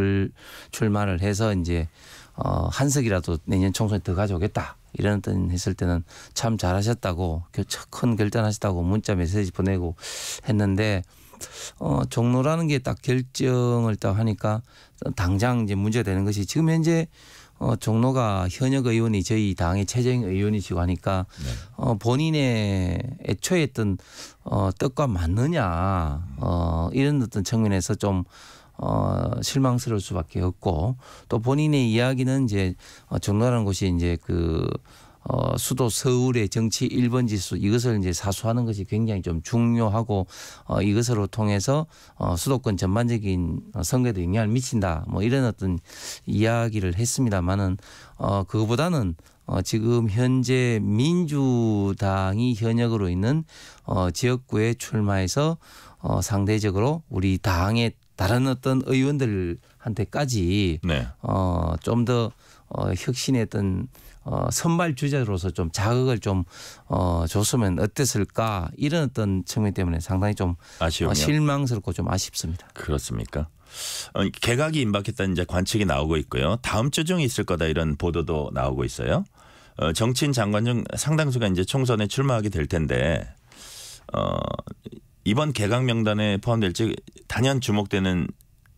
출마를 해서 이제 한석이라도 내년 총선에 더 가져오겠다. 이런 뜻 했을 때는 참 잘하셨다고 큰 결단하셨다고 문자 메시지 보내고 했는데 종로라는 게 딱 결정을 딱 하니까 당장 이제 문제가 되는 것이 지금 현재 종로가 현역 의원이 저희 당의 최정 의원이시고 하니까 본인의 애초에 했던 뜻과 맞느냐 이런 어떤 측면에서 좀 실망스러울 수밖에 없고 또 본인의 이야기는 이제 종로라는 곳이 이제 그 수도 서울의 정치 1번 지수 이것을 이제 사수하는 것이 굉장히 좀 중요하고 이것으로 통해서 수도권 전반적인 선거에도 영향을 미친다 뭐 이런 어떤 이야기를 했습니다만은 그거보다는 지금 현재 민주당이 현역으로 있는 지역구에 출마해서 상대적으로 우리 당의 다른 어떤 의원들한테까지 네. 좀 더 혁신의 어떤 선발 주자로서 좀 자극을 좀 줬으면 어땠을까 이런 어떤 측면 때문에 상당히 좀 아쉬움이요? 실망스럽고 좀 아쉽습니다. 그렇습니까? 개각이 임박했다는 이제 관측이 나오고 있고요. 다음 주 중에 있을 거다 이런 보도도 나오고 있어요. 정치인 장관 중 상당수가 이제 총선에 출마하게 될 텐데 이번 개각 명단에 포함될지 단연 주목되는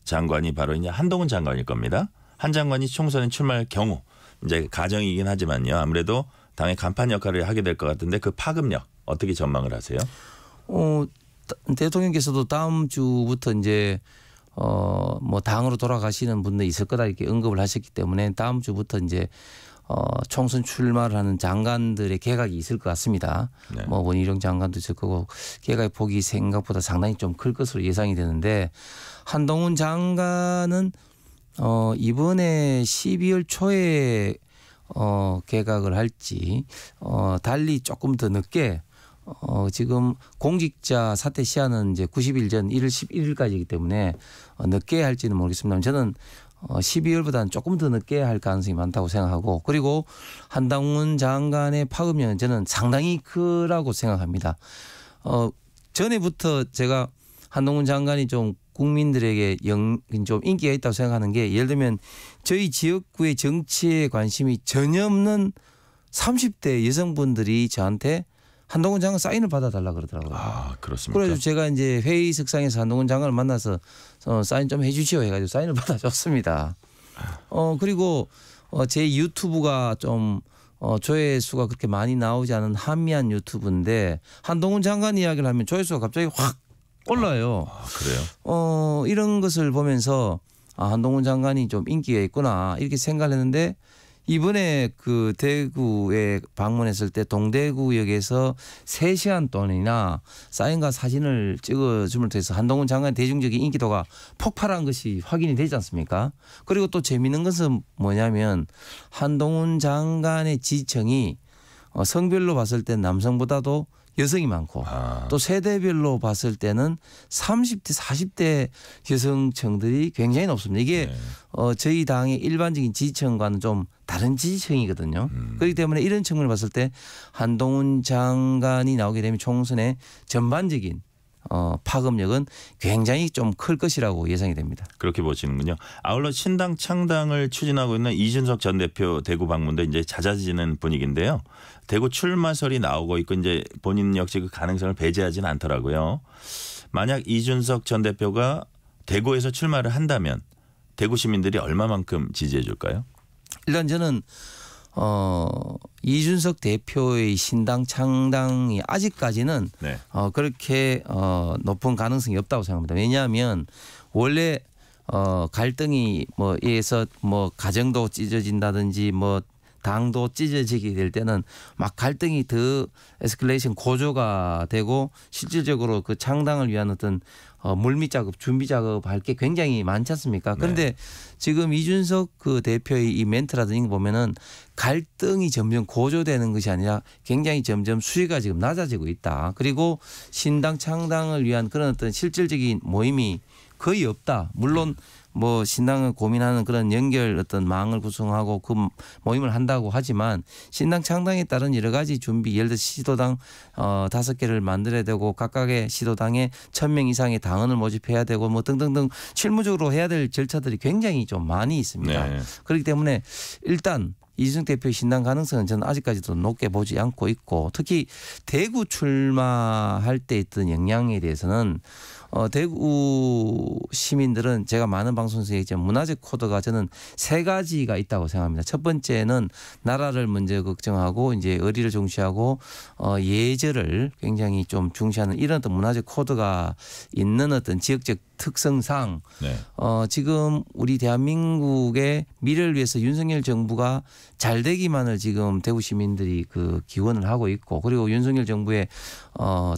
장관이 바로 이제 한동훈 장관일 겁니다. 한 장관이 총선에 출마할 경우 이제 가정이긴 하지만요. 아무래도 당의 간판 역할을 하게 될 것 같은데 그 파급력 어떻게 전망을 하세요? 대통령께서도 다음 주부터 이제 뭐 당으로 돌아가시는 분도 있을 거다 이렇게 언급을 하셨기 때문에 다음 주부터 이제 총선 출마를 하는 장관들의 개각이 있을 것 같습니다. 네. 뭐 원희룡 장관도 있을 거고 개각의 폭이 생각보다 상당히 좀 클 것으로 예상이 되는데 한동훈 장관은 이번에 12월 초에 개각을 할지 달리 조금 더 늦게 지금 공직자 사퇴 시한은 이제 90일 전 1월 11일까지이기 때문에 늦게 할지는 모르겠습니다만 저는 12월보다는 조금 더 늦게 할 가능성이 많다고 생각하고 그리고 한동훈 장관의 파급력은 저는 상당히 크다고 생각합니다. 전에부터 제가 한동훈 장관이 좀 국민들에게 좀 인기가 있다고 생각하는 게 예를 들면 저희 지역구의 정치에 관심이 전혀 없는 30대 여성분들이 저한테 한동훈 장관 사인을 받아달라 그러더라고요. 아, 그렇습니까? 그래서 제가 이제 회의석상에서 한동훈 장관을 만나서 사인 좀 해주시오 해가지고 사인을 받아줬습니다. 그리고 제 유튜브가 좀 조회수가 그렇게 많이 나오지 않은 한미한 유튜브인데 한동훈 장관 이야기를 하면 조회수가 갑자기 확 올라요. 그래요? 이런 것을 보면서 한동훈 장관이 좀 인기가 있구나 이렇게 생각을 했는데 이번에 그 대구에 방문했을 때 동대구역에서 3시간 동안이나 사인과 사진을 찍어줌을 통해서 한동훈 장관의 대중적인 인기도가 폭발한 것이 확인이 되지 않습니까? 그리고 또 재미있는 것은 뭐냐면 한동훈 장관의 지지층이 성별로 봤을 때 남성보다도 여성이 많고 또 세대별로 봤을 때는 30대 40대 여성층들이 굉장히 높습니다. 이게 네. 저희 당의 일반적인 지지층과는 좀 다른 지지층이거든요. 그렇기 때문에 이런 측면을 봤을 때 한동훈 장관이 나오게 되면 총선의 전반적인 파급력은 굉장히 좀 클 것이라고 예상이 됩니다. 그렇게 보시는군요. 아울러 신당 창당을 추진하고 있는 이준석 전 대표 대구 방문도 이제 잦아지는 분위기인데요. 대구 출마설이 나오고 있고 이제 본인 역시 그 가능성을 배제하지는 않더라고요. 만약 이준석 전 대표가 대구에서 출마를 한다면 대구 시민들이 얼마만큼 지지해 줄까요? 일단 저는 이준석 대표의 신당 창당이 아직까지는 네. 그렇게 높은 가능성이 없다고 생각합니다. 왜냐하면 원래 갈등이 뭐에서 가정도 찢어진다든지 당도 찢어지게 될 때는 막 갈등이 더 에스컬레이션 고조가 되고 실질적으로 그 창당을 위한 어떤 물밑 작업, 준비 작업할 게 굉장히 많지 않습니까? 그런데 네. 지금 이준석 그 대표의 이 멘트라든지 보면은 갈등이 점점 고조되는 것이 아니라 굉장히 점점 수위가 지금 낮아지고 있다. 그리고 신당 창당을 위한 그런 어떤 실질적인 모임이 거의 없다. 물론 신당을 고민하는 그런 연결 어떤 망을 구성하고 그 모임을 한다고 하지만 신당 창당에 따른 여러 가지 준비, 예를 들어 시도당 5개를 만들어야 되고 각각의 시도당에 1,000명 이상의 당원을 모집해야 되고 등등등 실무적으로 해야 될 절차들이 굉장히 좀 많이 있습니다. 네. 그렇기 때문에 일단 이준석 대표의 신당 가능성은 저는 아직까지도 높게 보지 않고 있고 특히 대구 출마할 때 있던 영향에 대해서는 대구 시민들은 제가 많은 방송에서 얘기했지만 문화적 코드가 저는 3가지가 있다고 생각합니다. 첫 번째는 나라를 먼저 걱정하고 이제 의리를 중시하고 예절을 굉장히 좀 중시하는 이런 어떤 문화적 코드가 있는 어떤 지역적 특성상 네. 지금 우리 대한민국의 미래를 위해서 윤석열 정부가 잘 되기만을 지금 대구 시민들이 그 기원을 하고 있고 그리고 윤석열 정부의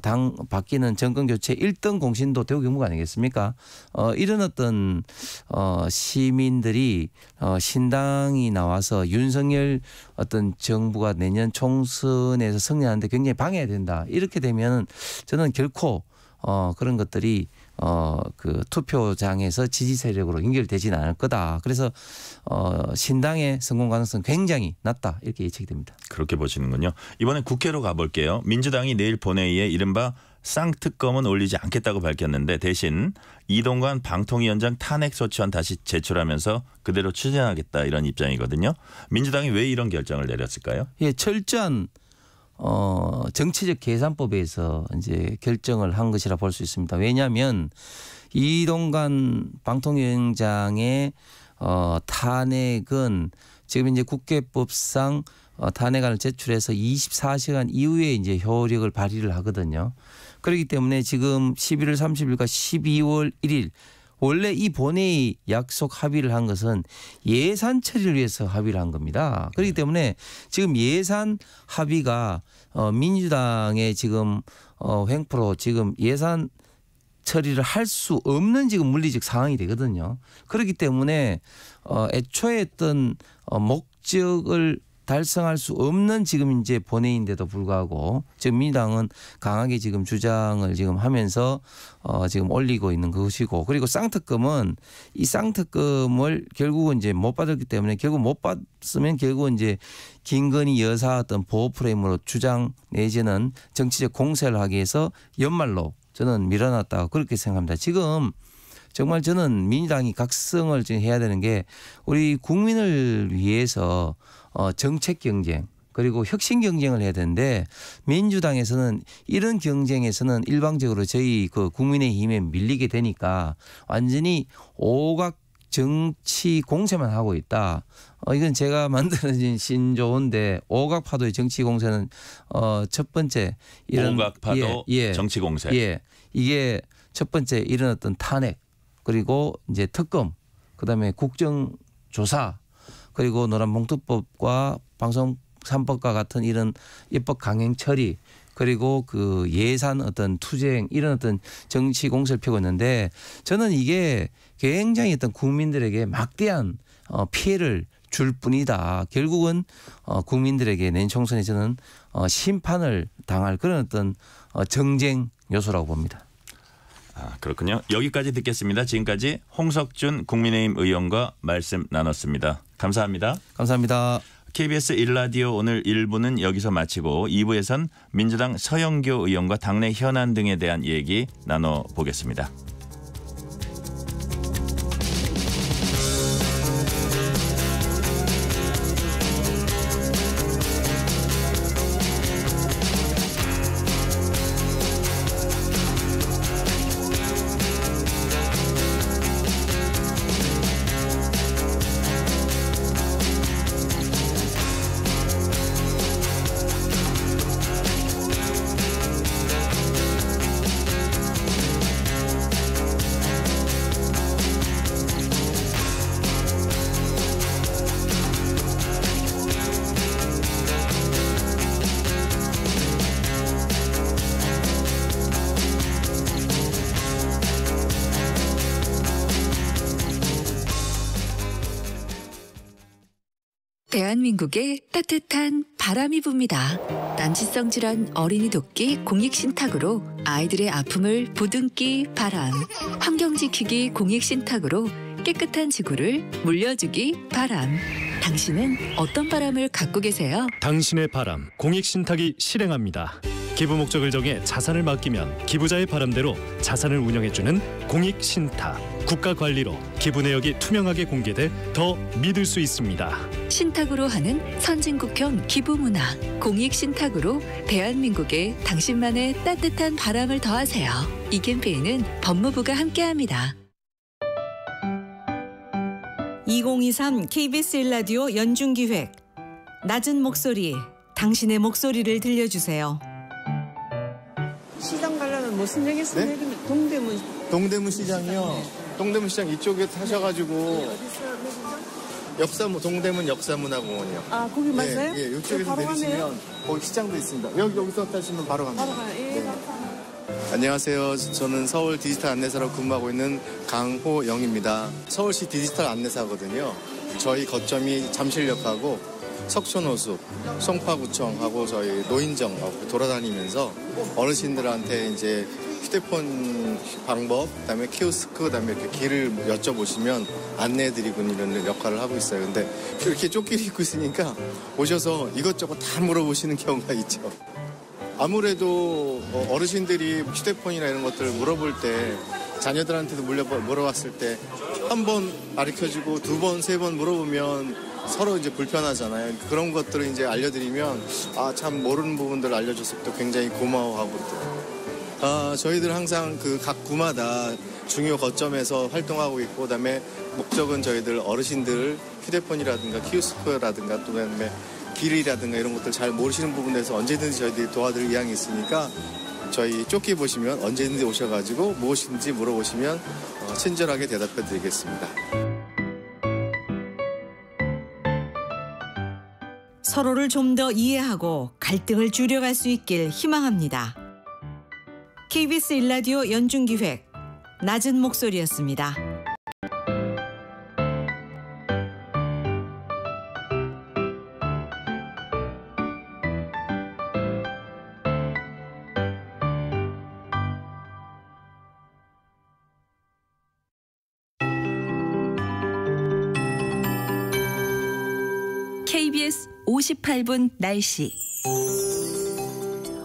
당 바뀌는 정권 교체 1등 공신도 대구 경북 아니겠습니까? 이런 어떤 시민들이 신당이 나와서 윤석열 어떤 정부가 내년 총선에서 승리하는데 굉장히 방해가 된다. 이렇게 되면 저는 결코 그런 것들이 그 투표장에서 지지 세력으로 연결되지는 않을 거다. 그래서 신당의 성공 가능성 굉장히 낮다. 이렇게 예측이 됩니다. 그렇게 보시는군요. 이번엔 국회로 가볼게요. 민주당이 내일 본회의에 이른바 쌍특검은 올리지 않겠다고 밝혔는데 대신 이동관 방통위원장 탄핵소추안 다시 제출하면서 그대로 추진하겠다 이런 입장이거든요. 민주당이 왜 이런 결정을 내렸을까요? 예, 철저한 정치적 계산법에서 이제 결정을 한 것이라 볼 수 있습니다. 왜냐하면 이동관 방통위원장의 탄핵은 지금 이제 국회법상 탄핵안을 제출해서 24시간 이후에 이제 효력을 발휘를 하거든요. 그렇기 때문에 지금 11월 30일과 12월 1일 원래 이 본회의 약속 합의를 한 것은 예산 처리를 위해서 합의를 한 겁니다. 그렇기 때문에 지금 예산 합의가 민주당의 지금 횡포로 지금 예산 처리를 할 수 없는 지금 물리적 상황이 되거든요. 그렇기 때문에 애초에 했던 목적을 달성할 수 없는 지금 이제 본회의인데도 불구하고 지금 민주당은 강하게 지금 주장을 지금 하면서 지금 올리고 있는 것이고 그리고 쌍특검은 이 쌍특검을 결국은 이제 못 받았기 때문에 결국 못 받으면 결국은 이제 김건희 여사 어떤 보호 프레임으로 주장 내지는 정치적 공세를 하기 위해서 연말로 저는 밀어놨다고 그렇게 생각합니다. 지금 정말 저는 민주당이 각성을 지금 해야 되는 게 우리 국민을 위해서 정책 경쟁 그리고 혁신 경쟁을 해야 되는데 민주당에서는 이런 경쟁에서는 일방적으로 저희 그 국민의힘에 밀리게 되니까 완전히 오각 정치 공세만 하고 있다. 이건 제가 만들어진 신조어인데 오각파도의 정치 공세는 첫 번째 이런 오각파도 정치 공세. 예, 이게 첫 번째 이런 어떤 탄핵 그리고 이제 특검 그다음에 국정조사 그리고 노란봉투법과 방송 3법과 같은 이런 입법 강행 처리 그리고 그 예산 어떤 투쟁 이런 어떤 정치 공세를 펴고 있는데 저는 이게 굉장히 어떤 국민들에게 막대한 피해를 줄 뿐이다. 결국은 국민들에게 내년 총선에 저는 심판을 당할 그런 어떤 정쟁 요소라고 봅니다. 그렇군요. 여기까지 듣겠습니다. 지금까지 홍석준 국민의힘 의원과 말씀 나눴습니다. 감사합니다. 감사합니다. KBS 1라디오 오늘 1부는 여기서 마치고 2부에선 민주당 서영교 의원과 당내 현안 등에 대한 얘기 나눠보겠습니다. 대한민국에 따뜻한 바람이 붑니다. 난치성 질환 어린이 돕기 공익신탁으로 아이들의 아픔을 보듬기 바람. 환경 지키기 공익신탁으로 깨끗한 지구를 물려주기 바람. 당신은 어떤 바람을 갖고 계세요? 당신의 바람 공익신탁이 실행합니다. 기부 목적을 정해 자산을 맡기면 기부자의 바람대로 자산을 운영해주는 공익신탁. 국가 관리로 기부 내역이 투명하게 공개돼 더 믿을 수 있습니다. 신탁으로 하는 선진국형 기부 문화. 공익신탁으로 대한민국에 당신만의 따뜻한 바람을 더하세요. 이 캠페인은 법무부가 함께합니다. 2023 KBS 1라디오 연중기획 낮은 목소리, 당신의 목소리를 들려주세요. 시장 가려면 무슨 얘기했어요? 네? 동대문 시장이요. 동대문 시장 이쪽에 타셔가지고 동대문 역사문화공원이요. 아, 거기 맞아요? 예, 이쪽에서 내리시면 거기 시장도 있습니다. 여기서 타시면 바로 갑니다. 바로 가요. 예, 네. 안녕하세요. 저는 서울 디지털 안내사로 근무하고 있는 강호영입니다. 서울시 디지털 안내사거든요. 저희 거점이 잠실역하고 석촌호수, 송파구청하고 저희 노인정하고 돌아다니면서 어르신들한테 이제 휴대폰 방법, 그다음에 키오스크, 그다음에 이렇게 길을 여쭤보시면 안내해드리고 이런 역할을 하고 있어요. 근데 이렇게 쫓기를 입고 있으니까 오셔서 이것저것 다 물어보시는 경우가 있죠. 아무래도 어르신들이 휴대폰이나 이런 것들을 물어볼 때 자녀들한테도 물어봤을 때 한 번 가르쳐주고 두 번, 세 번 물어보면 서로 이제 불편하잖아요. 그런 것들을 이제 알려드리면 참 모르는 부분들을 알려줬을 때 굉장히 고마워하고 있더라고요. 저희들 항상 그 각 구마다 중요 거점에서 활동하고 있고 그다음에 목적은 저희들 어르신들 휴대폰이라든가 키오스크라든가 또 그다음에 길이라든가 이런 것들 잘 모르시는 부분에서 언제든지 저희들이 도와드릴 의향이 있으니까 저희 쫓기 보시면 언제든지 오셔가지고 무엇인지 물어보시면 친절하게 대답해 드리겠습니다. 서로를 좀 더 이해하고 갈등을 줄여갈 수 있길 희망합니다. KBS 1라디오 연중기획 낮은 목소리였습니다. KBS 58분 날씨.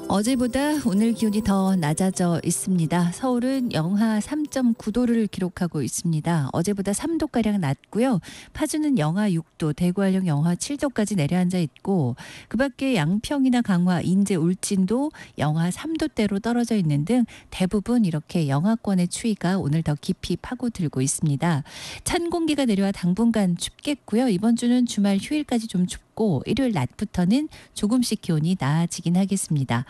어제보다 오늘 기온이 더 낮아져 있습니다. 서울은 영하 3.9도를 기록하고 있습니다. 어제보다 3도가량 낮고요. 파주는 영하 6도, 대구 한령 영하 7도까지 내려앉아 있고 그 밖에 양평이나 강화, 인제, 울진도 영하 3도대로 떨어져 있는 등 대부분 이렇게 영하권의 추위가 오늘 더 깊이 파고들고 있습니다. 찬 공기가 내려와 당분간 춥겠고요. 이번 주는 주말 휴일까지 좀 춥고 있고 일요일 낮부터는 조금씩 기온이 나아지긴 하겠습니다.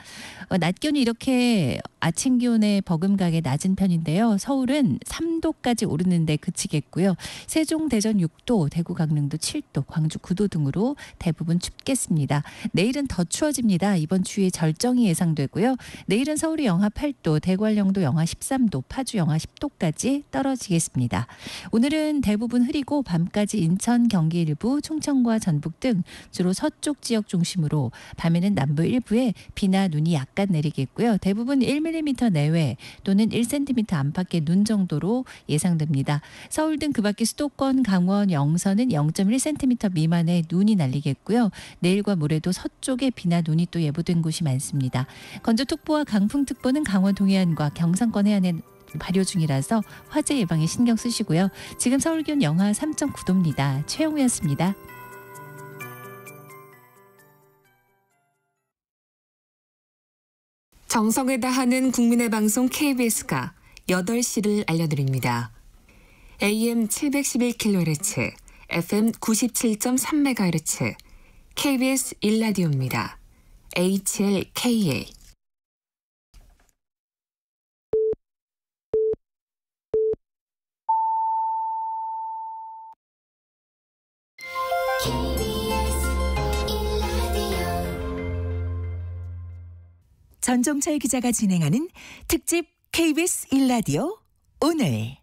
낮 기온이 이렇게 아침 기온에 버금가게 낮은 편인데요. 서울은 3도까지 오르는데 그치겠고요. 세종, 대전 6도, 대구, 강릉도 7도, 광주 9도 등으로 대부분 춥겠습니다. 내일은 더 추워집니다. 이번 추위에 절정이 예상되고요. 내일은 서울이 영하 8도, 대구, 한령도 영하 13도, 파주 영하 10도까지 떨어지겠습니다. 오늘은 대부분 흐리고 밤까지 인천, 경기 일부, 충청과 전북 등 주로 서쪽 지역 중심으로 밤에는 남부 일부에 비나 눈이 약간 내리겠고요. 대부분 1mm 내외 또는 1cm 안팎의 눈 정도로 예상됩니다. 서울 등 그 밖의 수도권, 강원, 영서는 0.1cm 미만의 눈이 날리겠고요. 내일과 모레도 서쪽에 비나 눈이 또 예보된 곳이 많습니다. 건조특보와 강풍특보는 강원 동해안과 경상권 해안에 발효 중이라서 화재 예방에 신경 쓰시고요. 지금 서울 기온 영하 3.9도입니다. 최영우였습니다. 정성을 다하는 국민의 방송 KBS가 8시를 알려드립니다. AM 711kHz, FM 97.3MHz, KBS 1라디오입니다. HLKA. 전종철 기자가 진행하는 특집 KBS 1라디오 오늘.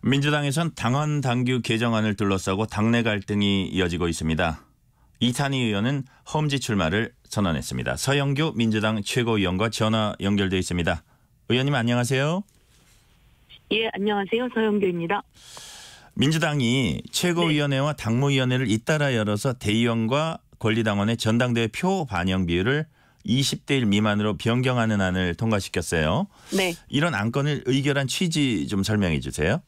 민주당에선 당헌 당규 개정안을 둘러싸고 당내 갈등이 이어지고 있습니다. 이탄희 의원은 험지 출마를 선언했습니다. 서영교 민주당 최고위원과 전화 연결돼 있습니다. 의원님 안녕하세요. 예, 안녕하세요. 서영교입니다. 민주당이 최고위원회와 당무위원회를 잇따라 열어서 대의원과 권리당원의 전당대회 표 반영 비율을 20대 1 미만으로 변경하는 안을 통과시켰어요. 네. 이런 안건을 의결한 취지 좀 설명해 주세요.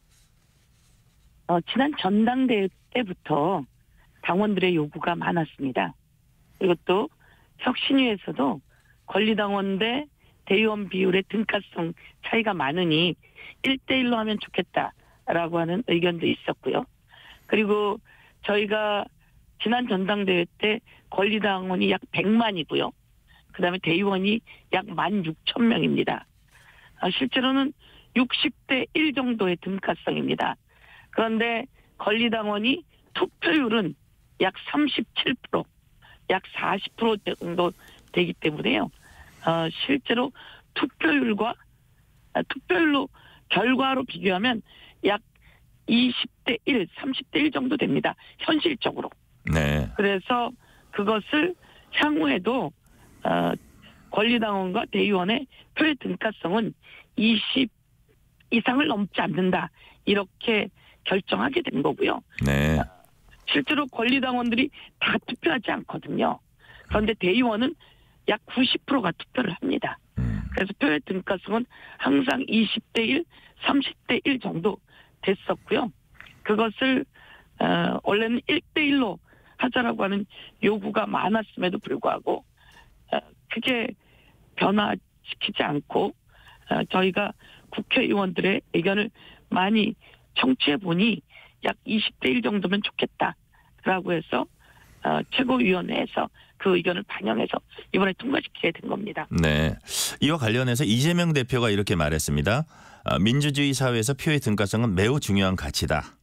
지난 전당대회 때부터 당원들의 요구가 많았습니다. 그리고 또 혁신위에서도 권리당원 대 대의원 비율의 등가성 차이가 많으니 1대1로 하면 좋겠다라고 하는 의견도 있었고요. 그리고 저희가 지난 전당대회 때 권리당원이 약 100만이고요. 그다음에 대의원이 약 16,000명입니다. 실제로는 60대 1 정도의 등가성입니다. 그런데 권리당원이 투표율은 약 37%, 약 40% 정도 되기 때문에요. 실제로 투표율로 결과로 비교하면 약 20대 1, 30대 1 정도 됩니다. 현실적으로. 네. 그래서 그것을 향후에도 권리당원과 대의원의 표의 등가성은 20 이상을 넘지 않는다. 이렇게 결정하게 된 거고요. 네. 실제로 권리당원들이 다 투표하지 않거든요. 그런데 대의원은 약 90%가 투표를 합니다. 그래서 표의 등가성은 항상 20대 1, 30대 1 정도 됐었고요. 그것을 원래는 1대 1로 하자라고 하는 요구가 많았음에도 불구하고 크게 변화시키지 않고 저희가 국회의원들의 의견을 많이 청취해 보니 약 20대 1 정도면 좋겠다라고 해서 최고위원회에서 그 의견을 반영해서 이번에 통과시키게 된 겁니다. 네. 이와 관련해서 이재명 대표가 이렇게 말했습니다. 민주주의 사회에서 표의 등가성은 매우 중요한 가치다.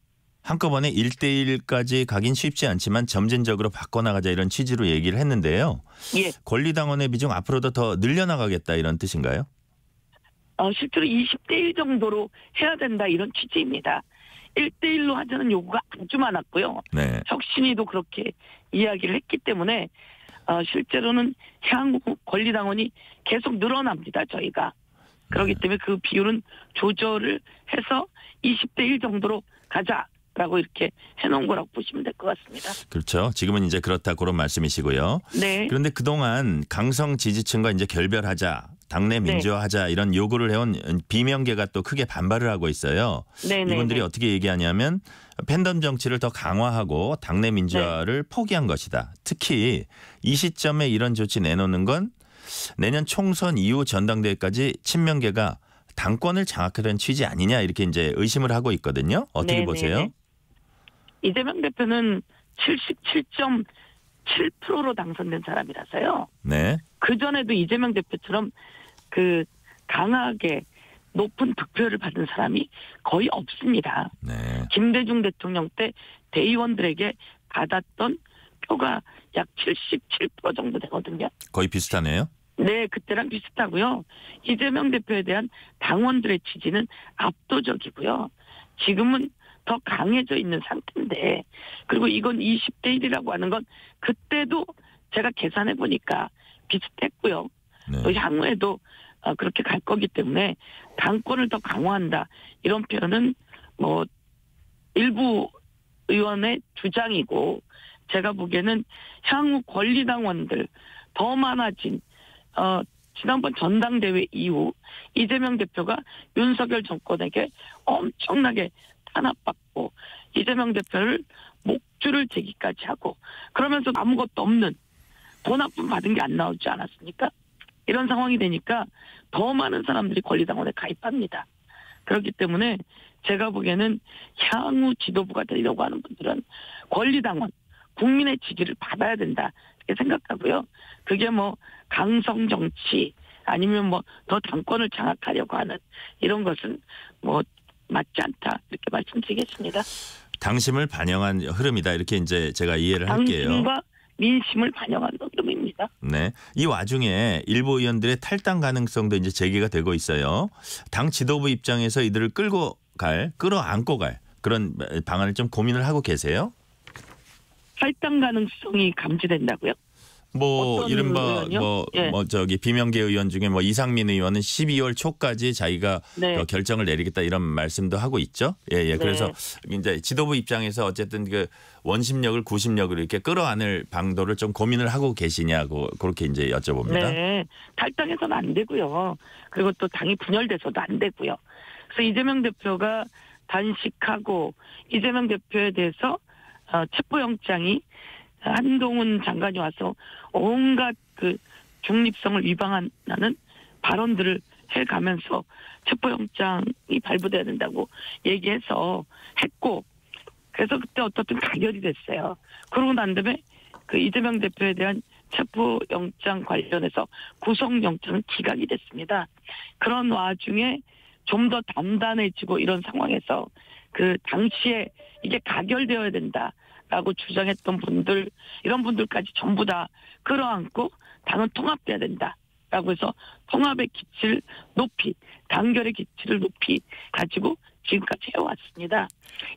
한꺼번에 1대1까지 가긴 쉽지 않지만 점진적으로 바꿔나가자 이런 취지로 얘기를 했는데요. 예. 권리당원의 비중 앞으로도 더 늘려나가겠다 이런 뜻인가요? 실제로 20대 1 정도로 해야 된다 이런 취지입니다. 1대1로 하자는 요구가 아주 많았고요. 네. 혁신위도 그렇게 이야기를 했기 때문에 실제로는 향후 권리당원이 계속 늘어납니다. 저희가. 그렇기 때문에 그 비율은 조절을 해서 20대 1 정도로 가자라고 이렇게 해놓은 거라고 보시면 될 것 같습니다. 그렇죠. 지금은 이제 그렇다 그런 말씀이시고요. 네. 그런데 그동안 강성 지지층과 이제 결별하자, 당내 민주화하자 이런 요구를 해온 비명계가 또 크게 반발을 하고 있어요. 네네. 이분들이 어떻게 얘기하냐면 팬덤 정치를 더 강화하고 당내 민주화를 포기한 것이다. 특히 이 시점에 이런 조치 내놓는 건 내년 총선 이후 전당대회까지 친명계가 당권을 장악하려는 취지 아니냐 이렇게 이제 의심을 하고 있거든요. 어떻게 네네네. 보세요? 이재명 대표는 77.7%로 당선된 사람이라서요. 네. 그전에도 이재명 대표처럼 그 강하게 높은 득표를 받은 사람이 거의 없습니다. 네. 김대중 대통령 때 대의원들에게 받았던 표가 약 77% 정도 되거든요. 거의 비슷하네요. 네, 그때랑 비슷하고요. 이재명 대표에 대한 당원들의 지지는 압도적이고요. 지금은 더 강해져 있는 상태인데, 그리고 이건 20대 1이라고 하는 건 그때도 제가 계산해 보니까 비슷했고요. 네. 또 향후에도 그렇게 갈 거기 때문에 당권을 더 강화한다, 이런 표현은 뭐 일부 의원의 주장이고, 제가 보기에는 향후 권리당원들 더 많아진 지난번 전당대회 이후 이재명 대표가 윤석열 정권에게 엄청나게 탄압받고 이재명 대표를 목줄을 재기까지 하고, 그러면서 아무것도 없는 돈 한 푼 받은 게 안 나오지 않았습니까? 이런 상황이 되니까 더 많은 사람들이 권리당원에 가입합니다. 그렇기 때문에 제가 보기에는 향후 지도부가 되려고 하는 분들은 권리당원, 국민의 지지를 받아야 된다, 이렇게 생각하고요. 그게 뭐 강성 정치 아니면 뭐 더 당권을 장악하려고 하는 이런 것은 뭐 맞지 않다, 이렇게 말씀드리겠습니다. 당심을 반영한 흐름이다, 이렇게 이제 제가 이해를 할게요. 당심과 민심을 반영한 흐름입니다. 네, 이 와중에 일부 의원들의 탈당 가능성도 이제 제기가 되고 있어요. 당 지도부 입장에서 이들을 끌어안고 갈 그런 방안을 좀 고민을 하고 계세요? 탈당 가능성이 감지된다고요? 뭐 이른바 의원이요? 저기 비명계 의원 중에 뭐 이상민 의원은 12월 초까지 자기가 네. 결정을 내리겠다, 이런 말씀도 하고 있죠. 예. 그래서 이제 지도부 입장에서 어쨌든 그 원심력을 구심력을 이렇게 끌어안을 방도를 좀 고민을 하고 계시냐고, 그렇게 이제 여쭤봅니다. 네, 탈당해서는 안 되고요. 그리고 또 당이 분열돼서도 안 되고요. 그래서 이재명 대표가 단식하고 이재명 대표에 대해서 체포영장이 한동훈 장관이 와서 온갖 그 중립성을 위반하는 발언들을 해가면서 체포영장이 발부돼야 된다고 얘기해서 했고, 그래서 그때 어떻든 가결이 됐어요. 그러고 난 다음에 그 이재명 대표에 대한 체포영장 관련해서 구속영장은 기각이 됐습니다. 그런 와중에 좀 더 단단해지고 이런 상황에서 그 당시에 이게 가결되어야 된다라고 주장했던 분들, 이런 분들까지 전부 다 끌어안고 당은 통합돼야 된다라고 해서 통합의 기치를 높이, 단결의 기치를 높이 가지고 지금까지 해왔습니다.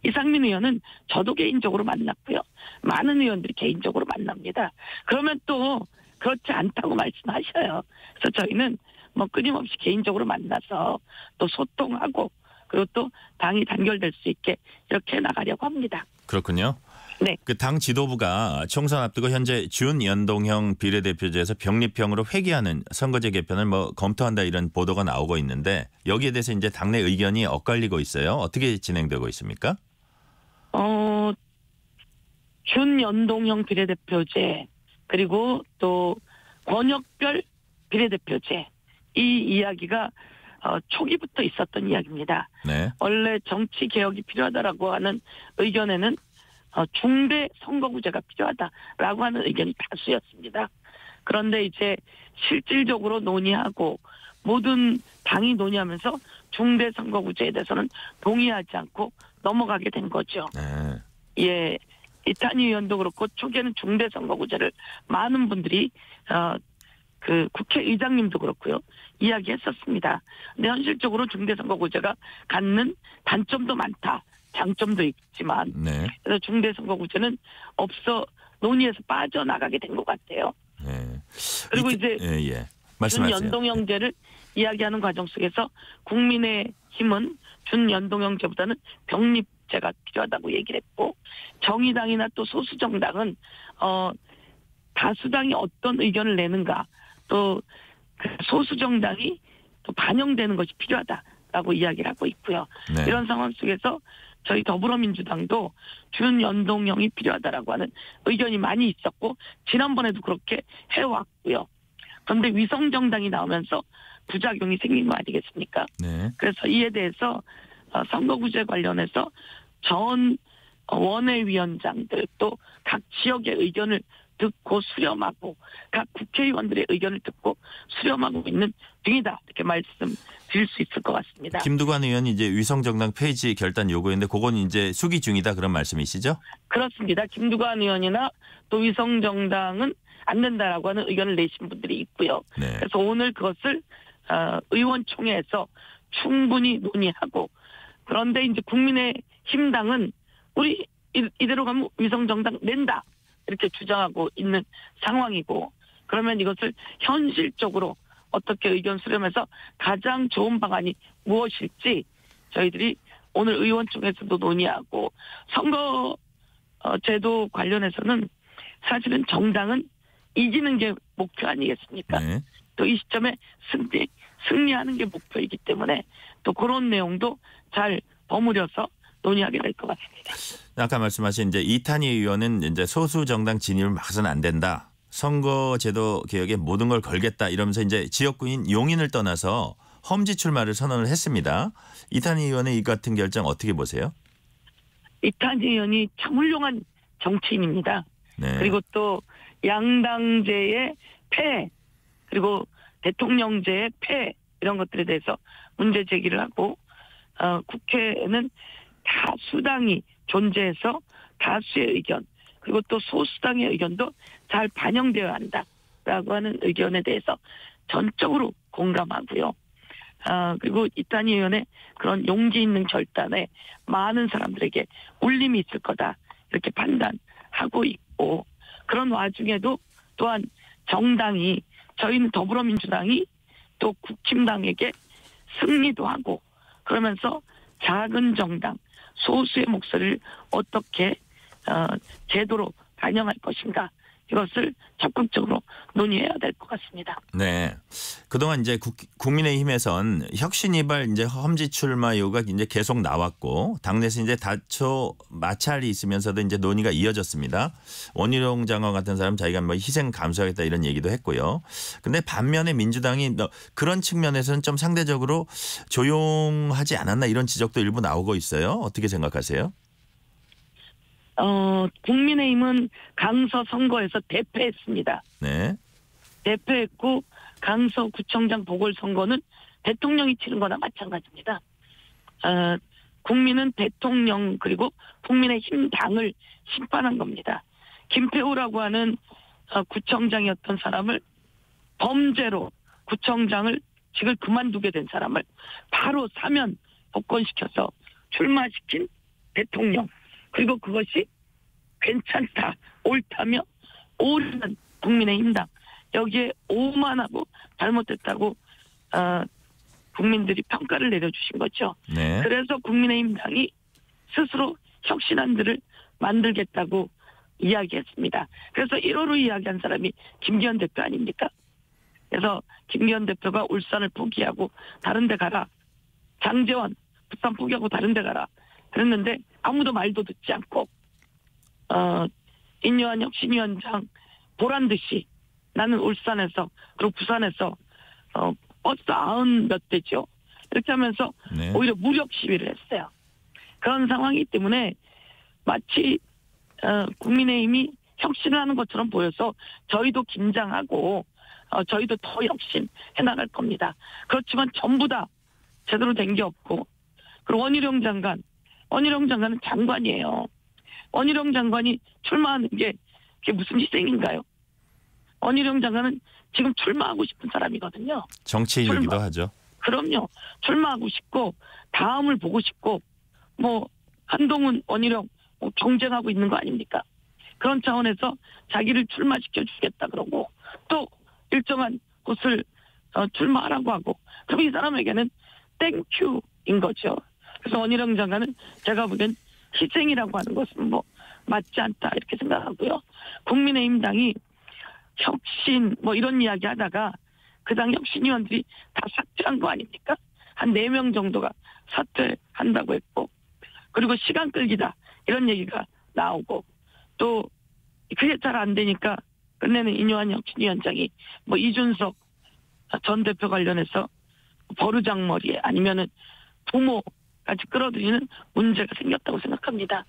이상민 의원은 저도 개인적으로 만났고요. 많은 의원들이 개인적으로 만납니다. 그러면 또 그렇지 않다고 말씀하셔요. 그래서 저희는 뭐 끊임없이 개인적으로 만나서 또 소통하고, 그리고 또 당이 단결될 수 있게 이렇게 나가려고 합니다. 그렇군요. 네. 그 당 지도부가 총선 앞두고 현재 준연동형 비례대표제에서 병립형으로 회귀하는 선거제 개편을 뭐 검토한다, 이런 보도가 나오고 있는데, 여기에 대해서 이제 당내 의견이 엇갈리고 있어요. 어떻게 진행되고 있습니까? 준연동형 비례대표제, 그리고 또 권역별 비례대표제, 이 이야기가 초기부터 있었던 이야기입니다. 네. 원래 정치 개혁이 필요하다라고 하는 의견에는 중대 선거구제가 필요하다라고 하는 의견이 다수였습니다. 그런데 이제 실질적으로 논의하고 모든 당이 논의하면서 중대 선거구제에 대해서는 동의하지 않고 넘어가게 된 거죠. 네. 예, 이탄희 의원도 그렇고 초기에는 중대 선거구제를 많은 분들이 그 국회의장님도 그렇고요, 이야기했었습니다. 근데 현실적으로 중대선거구제가 갖는 단점도 많다, 장점도 있지만, 네. 그래서 중대선거구제는 논의에서 빠져나가게 된 것 같아요. 네. 그리고 이제 말씀하세요. 준연동형제를 이야기하는 과정 속에서 국민의힘은 준연동형제보다는 병립제가 필요하다고 얘기를 했고, 정의당이나 또 소수정당은 다수당이 어떤 의견을 내는가, 또 소수정당이 또 반영되는 것이 필요하다라고 이야기를 하고 있고요. 네. 이런 상황 속에서 저희 더불어민주당도 준연동형이 필요하다라고 하는 의견이 많이 있었고, 지난번에도 그렇게 해왔고요. 그런데 위성정당이 나오면서 부작용이 생긴 거 아니겠습니까? 네. 그래서 이에 대해서 선거구제 관련해서 전 원외위원장들 또 각 지역의 의견을 듣고 수렴하고 각 국회의원들의 의견을 듣고 수렴하고 있는 중이다. 이렇게 말씀드릴 수 있을 것 같습니다. 김두관 의원이 이제 위성정당 폐지 결단 요구했는데 그건 이제 수기 중이다 그런 말씀이시죠? 그렇습니다. 김두관 의원이나 또 위성정당은 안 된다라고 하는 의견을 내신 분들이 있고요. 네. 그래서 오늘 그것을 의원총회에서 충분히 논의하고 그런데 이제 국민의힘당은 우리 이대로 가면 위성정당 낸다. 이렇게 주장하고 있는 상황이고 그러면 이것을 현실적으로 어떻게 의견 수렴해서 가장 좋은 방안이 무엇일지 저희들이 오늘 의원총회에서도 논의하고 선거 제도 관련해서는 사실은 정당은 이기는 게 목표 아니겠습니까? 네. 또 이 시점에 승리하는 게 목표이기 때문에 또 그런 내용도 잘 버무려서 논의하게 될 것 같습니다. 아까 말씀하신 이제 이탄희 의원은 이제 소수 정당 진입을 막아서는 안 된다. 선거제도 개혁에 모든 걸 걸겠다 이러면서 이제 지역구인 용인을 떠나서 험지 출마를 선언을 했습니다. 이탄희 의원의 이 같은 결정 어떻게 보세요? 이탄희 의원이 참 훌륭한 정치인입니다. 네. 그리고 또 양당제의 폐 그리고 대통령제의 폐 이런 것들에 대해서 문제 제기를 하고 국회에는 다수당이 존재해서 다수의 의견 그리고 또 소수당의 의견도 잘 반영되어야 한다라고 하는 의견에 대해서 전적으로 공감하고요. 그리고 이탄희 의원의 그런 용기 있는 결단에 많은 사람들에게 울림이 있을 거다 이렇게 판단하고 있고 그런 와중에도 또한 정당이 저희는 더불어민주당이 또 국힘당에게 승리도 하고 그러면서 작은 정당 소수의 목소리를 어떻게 제도로 반영할 것인가 이것을 적극적으로 논의해야 될 것 같습니다. 네, 그동안 이제 국민의힘에선 혁신 이발 이제 험지 출마 요구가 이제 계속 나왔고 당내에서 이제 다초 마찰이 있으면서도 이제 논의가 이어졌습니다. 원희룡 장관 같은 사람 자기가 뭐 희생 감수하겠다 이런 얘기도 했고요. 근데 반면에 민주당이 그런 측면에서는 좀 상대적으로 조용하지 않았나 이런 지적도 일부 나오고 있어요. 어떻게 생각하세요? 국민의힘은 강서 선거에서 대패했습니다. 네. 대패했고 강서구청장 보궐선거는 대통령이 치른 거나 마찬가지입니다. 국민은 대통령 그리고 국민의힘 당을 심판한 겁니다. 김태우라고 하는 구청장이었던 사람을 범죄로 구청장을 직을 그만두게 된 사람을 바로 사면 복권시켜서 출마시킨 대통령 그리고 그것이 괜찮다, 옳다며 오르는 국민의힘당 여기에 오만하고 잘못됐다고 국민들이 평가를 내려주신 거죠. 네. 그래서 국민의힘당이 스스로 혁신안들을 만들겠다고 이야기했습니다. 그래서 1호로 이야기한 사람이 김기현 대표 아닙니까? 그래서 김기현 대표가 울산을 포기하고 다른 데 가라. 장제원 부산 포기하고 다른 데 가라. 그랬는데 아무도 말도 듣지 않고 인요한 혁신위원장 보란 듯이 나는 울산에서 그리고 부산에서 버스 90몇 대죠. 이렇게 하면서 네. 오히려 무력 시위를 했어요. 그런 상황이기 때문에 마치 국민의힘이 혁신을 하는 것처럼 보여서 저희도 긴장하고 저희도 더 혁신해 나갈 겁니다. 그렇지만 전부 다 제대로 된 게 없고 그리고 원희룡 장관은 장관이에요. 원희룡 장관이 출마하는 게 그게 무슨 희생인가요? 원희룡 장관은 지금 출마하고 싶은 사람이거든요. 정치인이기도 하죠. 그럼요. 출마하고 싶고 다음을 보고 싶고 뭐 한동훈 원희룡 경쟁하고 있는 거 아닙니까? 그런 차원에서 자기를 출마시켜 주겠다 그러고 또 일정한 곳을 출마하라고 하고 그럼 이 사람에게는 땡큐인 거죠. 그래서 원희룡 장관은 제가 보기엔 희생이라고 하는 것은 뭐 맞지 않다 이렇게 생각하고요. 국민의힘 당이 혁신 뭐 이런 이야기 하다가 그 당 혁신위원들이 다 사퇴한 거 아닙니까? 한 4명 정도가 사퇴한다고 했고 그리고 시간 끌기다 이런 얘기가 나오고 또 그게 잘 안 되니까 끝내는 인요한 혁신위원장이 뭐 이준석 전 대표 관련해서 버르장머리에 아니면은 부모까지 끌어들이는 문제가 생겼다고 생각합니다.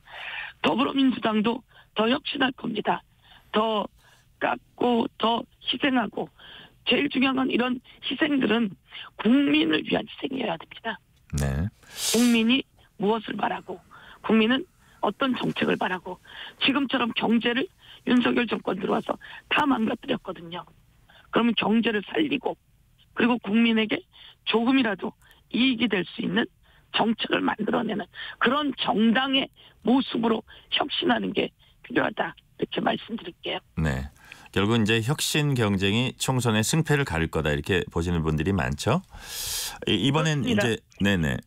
더불어민주당도 더 혁신할 겁니다. 더 깎고 더 희생하고 제일 중요한 건 이런 희생들은 국민을 위한 희생이어야 됩니다. 네. 국민이 무엇을 바라고 국민은 어떤 정책을 바라고 지금처럼 경제를 윤석열 정권 들어와서 다 망가뜨렸거든요. 그러면 경제를 살리고 그리고 국민에게 조금이라도 이익이 될 수 있는 정책을 만들어내는 그런 정당의 모습으로 혁신하는 게 필요하다. 이렇게 말씀드릴게요. 네. 결국 이제 혁신 경쟁이 총선의 승패를 가릴 거다 이렇게 보시는 분들이 많죠. 이번엔 그렇습니다. 이제 네네.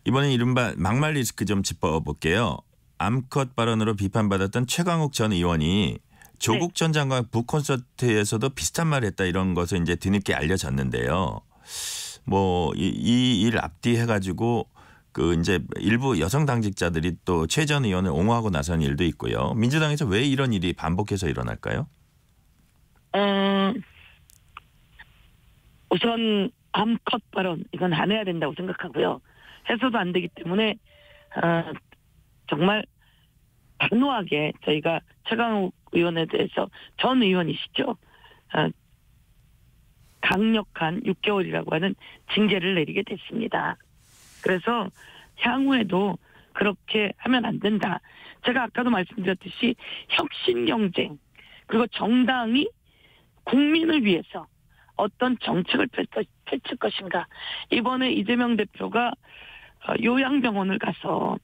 이번엔 이른바 막말 리스크 좀 짚어볼게요. 암컷 발언으로 비판받았던 최강욱 전 의원이 조국 전 장관 북콘서트에서도 비슷한 말을 했다 이런 것을 이제 뒤늦게 알려졌는데요. 뭐 이 일 앞뒤해가지고 그 이제 일부 여성 당직자들이 또 최 전 의원을 옹호하고 나선 일도 있고요. 민주당에서 왜 이런 일이 반복해서 일어날까요? 우선 암컷 발언 이건 안 해야 된다고 생각하고요. 해서도 안 되기 때문에 정말 단호하게 저희가 최강욱 의원에 대해서 전 의원이시죠. 강력한 6개월이라고 하는 징계를 내리게 됐습니다. 그래서 향후에도 그렇게 하면 안 된다. 제가 아까도 말씀드렸듯이 혁신 경쟁 그리고 정당이 국민을 위해서 어떤 정책을 펼칠 것인가. 이번에 이재명 대표가 요양병원을 가서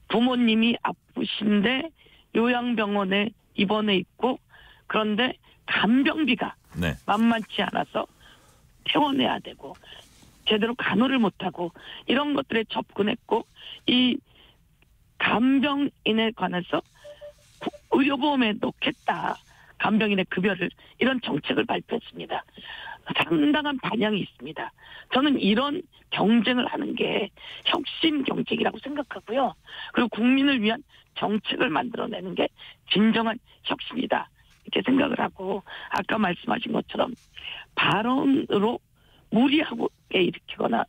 부모님이 아프신데 요양병원에 입원해 있고 그런데 간병비가 네. 만만치 않아서 퇴원해야 되고 제대로 간호를 못하고 이런 것들에 접근했고 이 간병인에 관해서 의료보험에 넣겠다. 간병인의 급여를 이런 정책을 발표했습니다. 상당한 반향이 있습니다. 저는 이런 경쟁을 하는 게 혁신 경쟁이라고 생각하고요. 그리고 국민을 위한 정책을 만들어내는 게 진정한 혁신이다. 이렇게 생각을 하고 아까 말씀하신 것처럼 발언으로 무리하게 일으키거나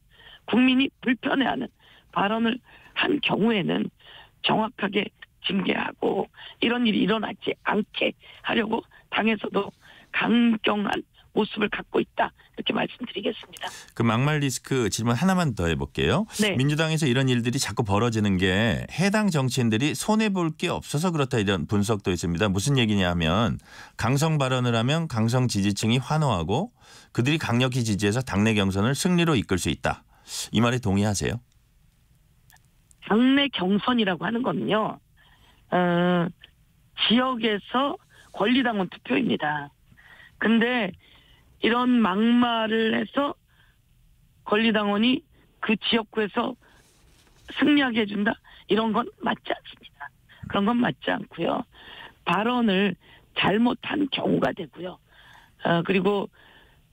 국민이 불편해하는 발언을 한 경우에는 정확하게 징계하고 이런 일이 일어나지 않게 하려고 당에서도 강경한 모습을 갖고 있다. 이렇게 말씀드리겠습니다. 그 막말 리스크 질문 하나만 더 해볼게요. 네. 민주당에서 이런 일들이 자꾸 벌어지는 게 해당 정치인들이 손해볼 게 없어서 그렇다 이런 분석도 있습니다. 무슨 얘기냐 하면 강성 발언을 하면 강성 지지층이 환호하고 그들이 강력히 지지해서 당내 경선을 승리로 이끌 수 있다. 이 말에 동의하세요? 당내 경선이라고 하는 거는요. 지역에서 권리당원 투표입니다. 근데 이런 막말을 해서 권리당원이 그 지역구에서 승리하게 해준다? 이런 건 맞지 않습니다. 그런 건 맞지 않고요. 발언을 잘못한 경우가 되고요. 그리고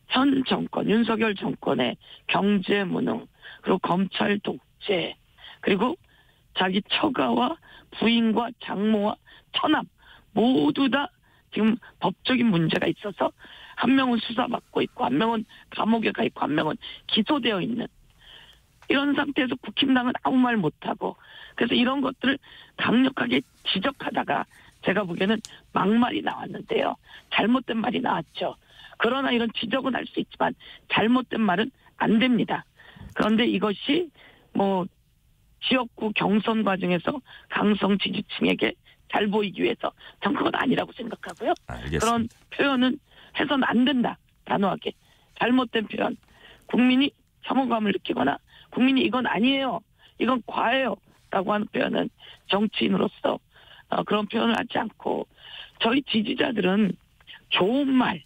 현 정권, 윤석열 정권의 경제 무능, 그리고 검찰 독재, 그리고 자기 처가와 부인과 장모와 처남 모두 다 지금 법적인 문제가 있어서 한 명은 수사받고 있고 한 명은 감옥에 가 있고 한 명은 기소되어 있는 이런 상태에서 국힘당은 아무 말 못하고 그래서 이런 것들을 강력하게 지적하다가 제가 보기에는 막말이 나왔는데요. 잘못된 말이 나왔죠. 그러나 이런 지적은 할 수 있지만 잘못된 말은 안 됩니다. 그런데 이것이 뭐 지역구 경선 과정에서 강성 지지층에게 잘 보이기 위해서 전 그건 아니라고 생각하고요. 알겠습니다. 그런 표현은 해서는 안 된다. 단호하게. 잘못된 표현. 국민이 혐오감을 느끼거나 국민이 이건 아니에요. 이건 과해요. 라고 하는 표현은 정치인으로서 그런 표현을 하지 않고 저희 지지자들은 좋은 말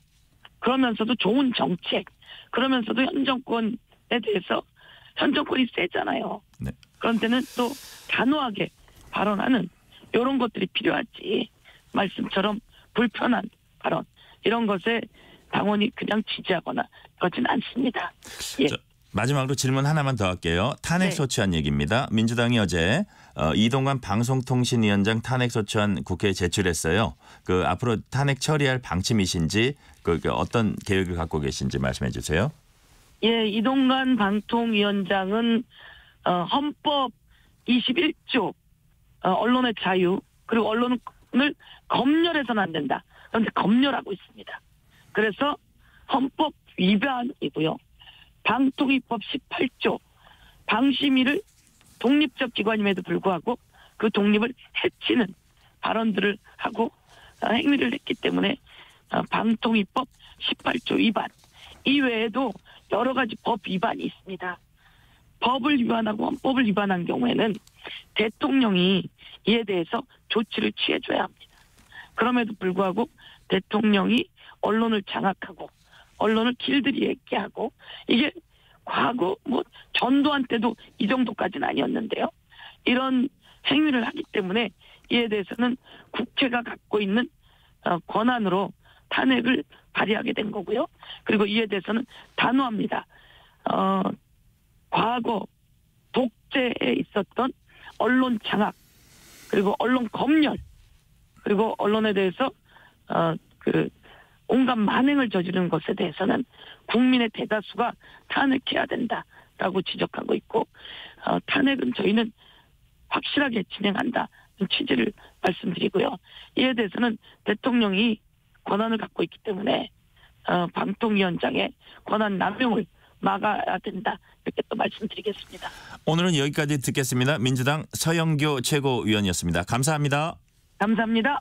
그러면서도 좋은 정책 그러면서도 현 정권에 대해서 현 정권이 세잖아요. 네. 그런 때는 또 단호하게 발언하는 이런 것들이 필요하지 말씀처럼 불편한 발언 이런 것에 당원이 그냥 지지하거나 그러진 않습니다. 예. 마지막으로 질문 하나만 더 할게요. 탄핵 소추안 얘기입니다. 민주당이 어제 이동관 방송통신위원장 탄핵 소추안 국회에 제출했어요. 그 앞으로 탄핵 처리할 방침이신지 그 어떤 계획을 갖고 계신지 말씀해 주세요. 예, 이동관 방통위원장은 헌법 21조 언론의 자유 그리고 언론을 검열해서는 안 된다. 그런데 검열하고 있습니다. 그래서 헌법 위반이고요. 방통위법 18조 방심위를 독립적 기관임에도 불구하고 그 독립을 해치는 발언들을 하고 행위를 했기 때문에 방통위법 18조 위반 이외에도 여러 가지 법 위반이 있습니다. 법을 위반하고 헌법을 위반한 경우에는 대통령이 이에 대해서 조치를 취해줘야 합니다. 그럼에도 불구하고 대통령이 언론을 장악하고 언론을 길들이 있게 하고 이게 과거 전두환 때도 이 정도까지는 아니었는데요. 이런 행위를 하기 때문에 이에 대해서는 국회가 갖고 있는 권한으로 탄핵을 발의하게 된 거고요. 그리고 이에 대해서는 단호합니다. 과거 독재에 있었던 언론 장악 그리고 언론 검열 그리고 언론에 대해서 온갖 만행을 저지르는 것에 대해서는 국민의 대다수가 탄핵해야 된다라고 지적하고 있고 탄핵은 저희는 확실하게 진행한다는 취지를 말씀드리고요. 이에 대해서는 대통령이 권한을 갖고 있기 때문에 방통위원장의 권한 남용을 막아야 된다. 이렇게 또 말씀드리겠습니다. 오늘은 여기까지 듣겠습니다. 민주당 서영교 최고위원이었습니다. 감사합니다. 감사합니다.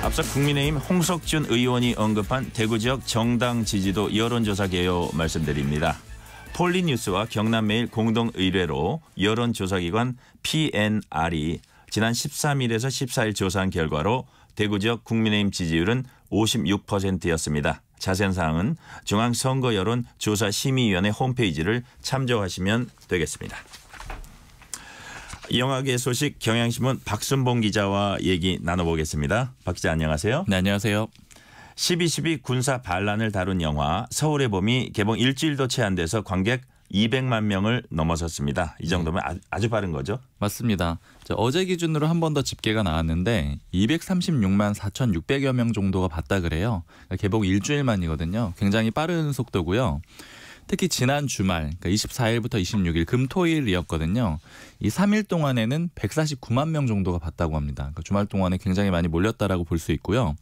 앞서 국민의힘 홍석준 의원이 언급한 대구 지역 정당 지지도 여론조사 개요 말씀드립니다. 폴리뉴스와 경남매일 공동 의뢰로 여론조사기관 PNR이 지난 13일에서 14일 조사한 결과로 대구 지역 국민의힘 지지율은 56%였습니다. 자세한 사항은 중앙선거여론조사심의위원회 홈페이지를 참조하시면 되겠습니다. 영화계 소식 경향신문 박순봉 기자와 얘기 나눠보겠습니다. 박 기자 안녕하세요. 네, 안녕하세요. 12.12 군사 반란을 다룬 영화 서울의 봄이 개봉 일주일도 채 안 돼서 관객 200만 명을 넘어섰습니다. 이 정도면 아주 빠른 거죠? 맞습니다. 어제 기준으로 한 번 더 집계가 나왔는데 236만 4,600여 명 정도가 봤다 그래요. 그러니까 개봉 일주일 만이거든요. 굉장히 빠른 속도고요. 특히 지난 주말, 그러니까 24일부터 26일 금토일이었거든요. 이 3일 동안에는 149만 명 정도가 봤다고 합니다. 그러니까 주말 동안에 굉장히 많이 몰렸다라고 볼 수 있고요.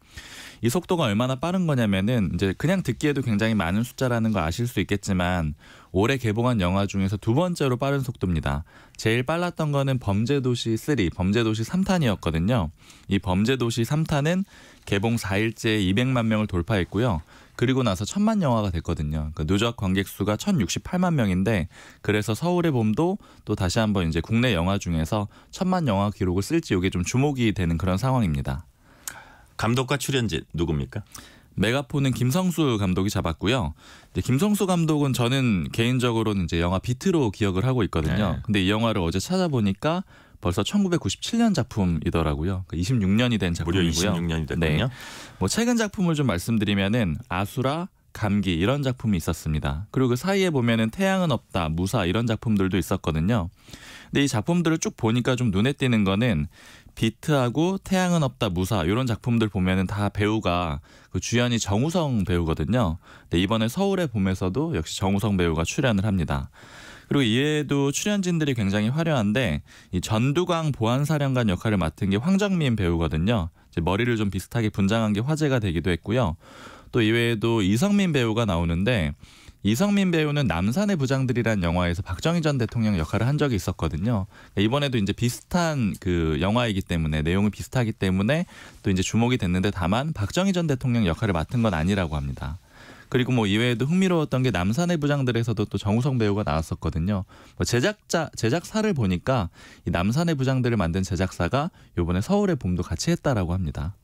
이 속도가 얼마나 빠른 거냐면은 이제 그냥 듣기에도 굉장히 많은 숫자라는 거 아실 수 있겠지만 올해 개봉한 영화 중에서 두 번째로 빠른 속도입니다. 제일 빨랐던 거는 범죄도시 3, 범죄도시 3탄이었거든요. 이 범죄도시 3탄은 개봉 4일째 200만 명을 돌파했고요. 그리고 나서 1000만 영화가 됐거든요. 그러니까 누적 관객 수가 1068만 명인데 그래서 서울의 봄도 또 다시 한번 이제 국내 영화 중에서 1000만 영화 기록을 쓸지 이게 좀 주목이 되는 그런 상황입니다. 감독과 출연진 누굽니까? 메가폰은 김성수 감독이 잡았고요. 이제 김성수 감독은 저는 개인적으로는 이제 영화 비트로 기억을 하고 있거든요. 네. 근데 이 영화를 어제 찾아보니까 벌써 1997년 작품이더라고요. 26년이 된 작품이고요. 무려 26년이 됐군요. 네. 최근 작품을 좀 말씀드리면은 아수라, 감기 이런 작품이 있었습니다. 그리고 그 사이에 보면은 태양은 없다, 무사 이런 작품들도 있었거든요. 근데 이 작품들을 쭉 보니까 좀 눈에 띄는 거는 비트하고 태양은 없다, 무사 이런 작품들 보면은 다 배우가 그 주연이 정우성 배우거든요. 근데 이번에 서울의 봄에서도 역시 정우성 배우가 출연을 합니다. 그리고 이외에도 출연진들이 굉장히 화려한데 이 전두광 보안사령관 역할을 맡은 게 황정민 배우거든요. 이제 머리를 좀 비슷하게 분장한 게 화제가 되기도 했고요. 또 이외에도 이성민 배우가 나오는데 이성민 배우는 남산의 부장들이라는 영화에서 박정희 전 대통령 역할을 한 적이 있었거든요. 이번에도 이제 비슷한 그 영화이기 때문에 내용이 비슷하기 때문에 또 이제 주목이 됐는데 다만 박정희 전 대통령 역할을 맡은 건 아니라고 합니다. 그리고 이외에도 흥미로웠던 게 남산의 부장들에서도 또 정우성 배우가 나왔었거든요. 제작사를 보니까 이 남산의 부장들을 만든 제작사가 이번에 서울의 봄도 같이 했다라고 합니다.